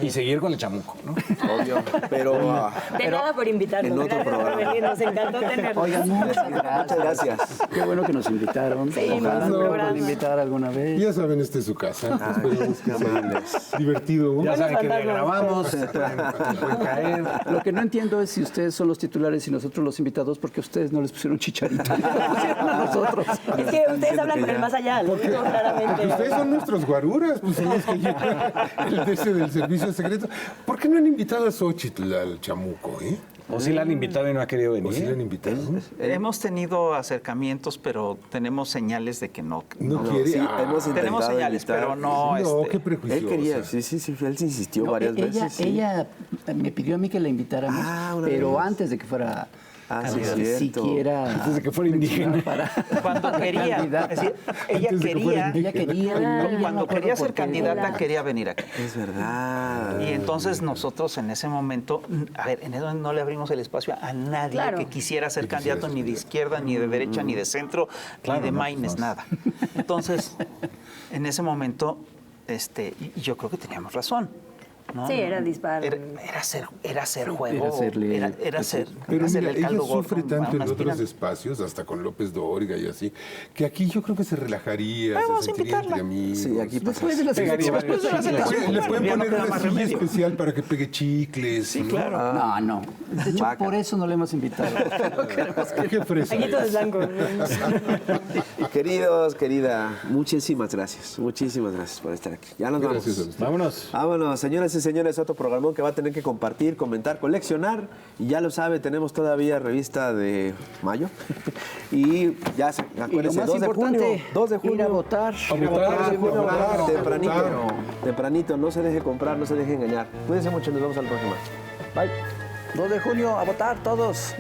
A: Y seguir con el chamuco, ¿no?
D: Obvio, pero...
B: De nada por invitarnos.
D: en otro
B: Gracias por
D: programa.
B: venir, nos encantó tenerlos.
E: Oigan, muchas gracias. Qué bueno que nos invitaron.
B: Sí,
E: Ojalá
B: nos
E: nos vuelvan
B: programa.
E: a invitar alguna vez.
C: Ya saben, esta es su casa. Esperemos que sea divertido.
A: Ya saben que le
B: fantasmas.
A: grabamos, se pueden caer.
E: Lo que no entiendo es si ustedes son los titulares y nosotros los invitados, porque ustedes no les pusieron Chicharito. Nos pusieron a nosotros.
B: Es que ustedes hablan con el más allá, lo digo claramente.
C: Ustedes son nuestros guaruras, pues son los que llevan el DC del servicio secreto. ¿Por qué no han invitado a Xochitl al chamuco,
A: O si la han invitado y no ha querido venir.
C: ¿O si la han invitado?
F: Hemos tenido acercamientos, pero tenemos señales de que no.
C: No quiere.
D: Sí, hemos intentado
F: Tenemos señales,
D: invitar.
F: pero no.
C: No, qué
D: Él
C: prejuiciosa.
D: quería, sí, él se insistió
E: No,
D: varias
E: ella,
D: veces. Sí.
E: ella me pidió a mí que la invitáramos,
D: una
E: pero
D: vez.
E: antes de que fuera
D: sí, es cierto.
E: siquiera
A: Antes de que fuera indígena.
E: para
F: Cuando quería,
E: candidata.
F: es decir, ella
C: Antes de que fuera
F: quería,
E: Ella quería venir, no me
F: cuando
E: acuerdo
F: quería
E: por
F: ser
E: qué.
F: candidata, quería venir aquí.
D: Es verdad.
F: Y entonces nosotros en ese momento, a ver, en eso no le abrimos el espacio a nadie
B: Claro.
F: que quisiera ser candidato ni de izquierda, ni de derecha, ni de centro, ni de Maines, nada. Entonces, en ese momento, y yo creo que teníamos razón. ¿no?
B: Sí, era disparo.
F: Era hacer juego.
E: Era hacerle-
F: Era hacer.
C: Pero
F: hacerle
C: mira,
F: el caldo
C: ella sufre
F: gordo a
C: tanto en
F: un
C: otros
F: aspirante.
C: espacios, hasta con López Dóriga y así, que aquí yo creo que se relajaría,
F: Vamos a
C: se sentiría entre
F: invitarla.
C: amigos.
D: Sí, aquí pasa.
E: Después de las elecciones.
F: Después de las elecciones.
C: Le pueden
F: Ya no
C: poner
F: queda
C: una
F: más
C: silla
F: remedio.
C: especial para que pegue chicles.
F: Sí,
C: ¿no?
F: claro.
E: No. De hecho, por eso no le hemos invitado.
C: Qué fresa
B: Aquí todo es blanco.
D: Queridos, querida, muchísimas gracias. Muchísimas gracias por estar aquí. Ya nos vamos.
C: Gracias a usted.
A: Vámonos.
D: Vámonos, señoras y señores, otro programón que va a tener que compartir, comentar, coleccionar. Y ya lo sabe, tenemos todavía revista de mayo. Y ya,
E: Y lo
D: acuérdense,
E: más
D: 2 de junio.
E: importante,
D: 2 de junio.
E: ir a votar.
C: A votar,
D: Tempranito.
C: a votar.
D: Tempranito, no se deje comprar, no se deje engañar. Cuídense mucho, nos vemos al próximo. Bye.
E: 2 de junio, a votar todos.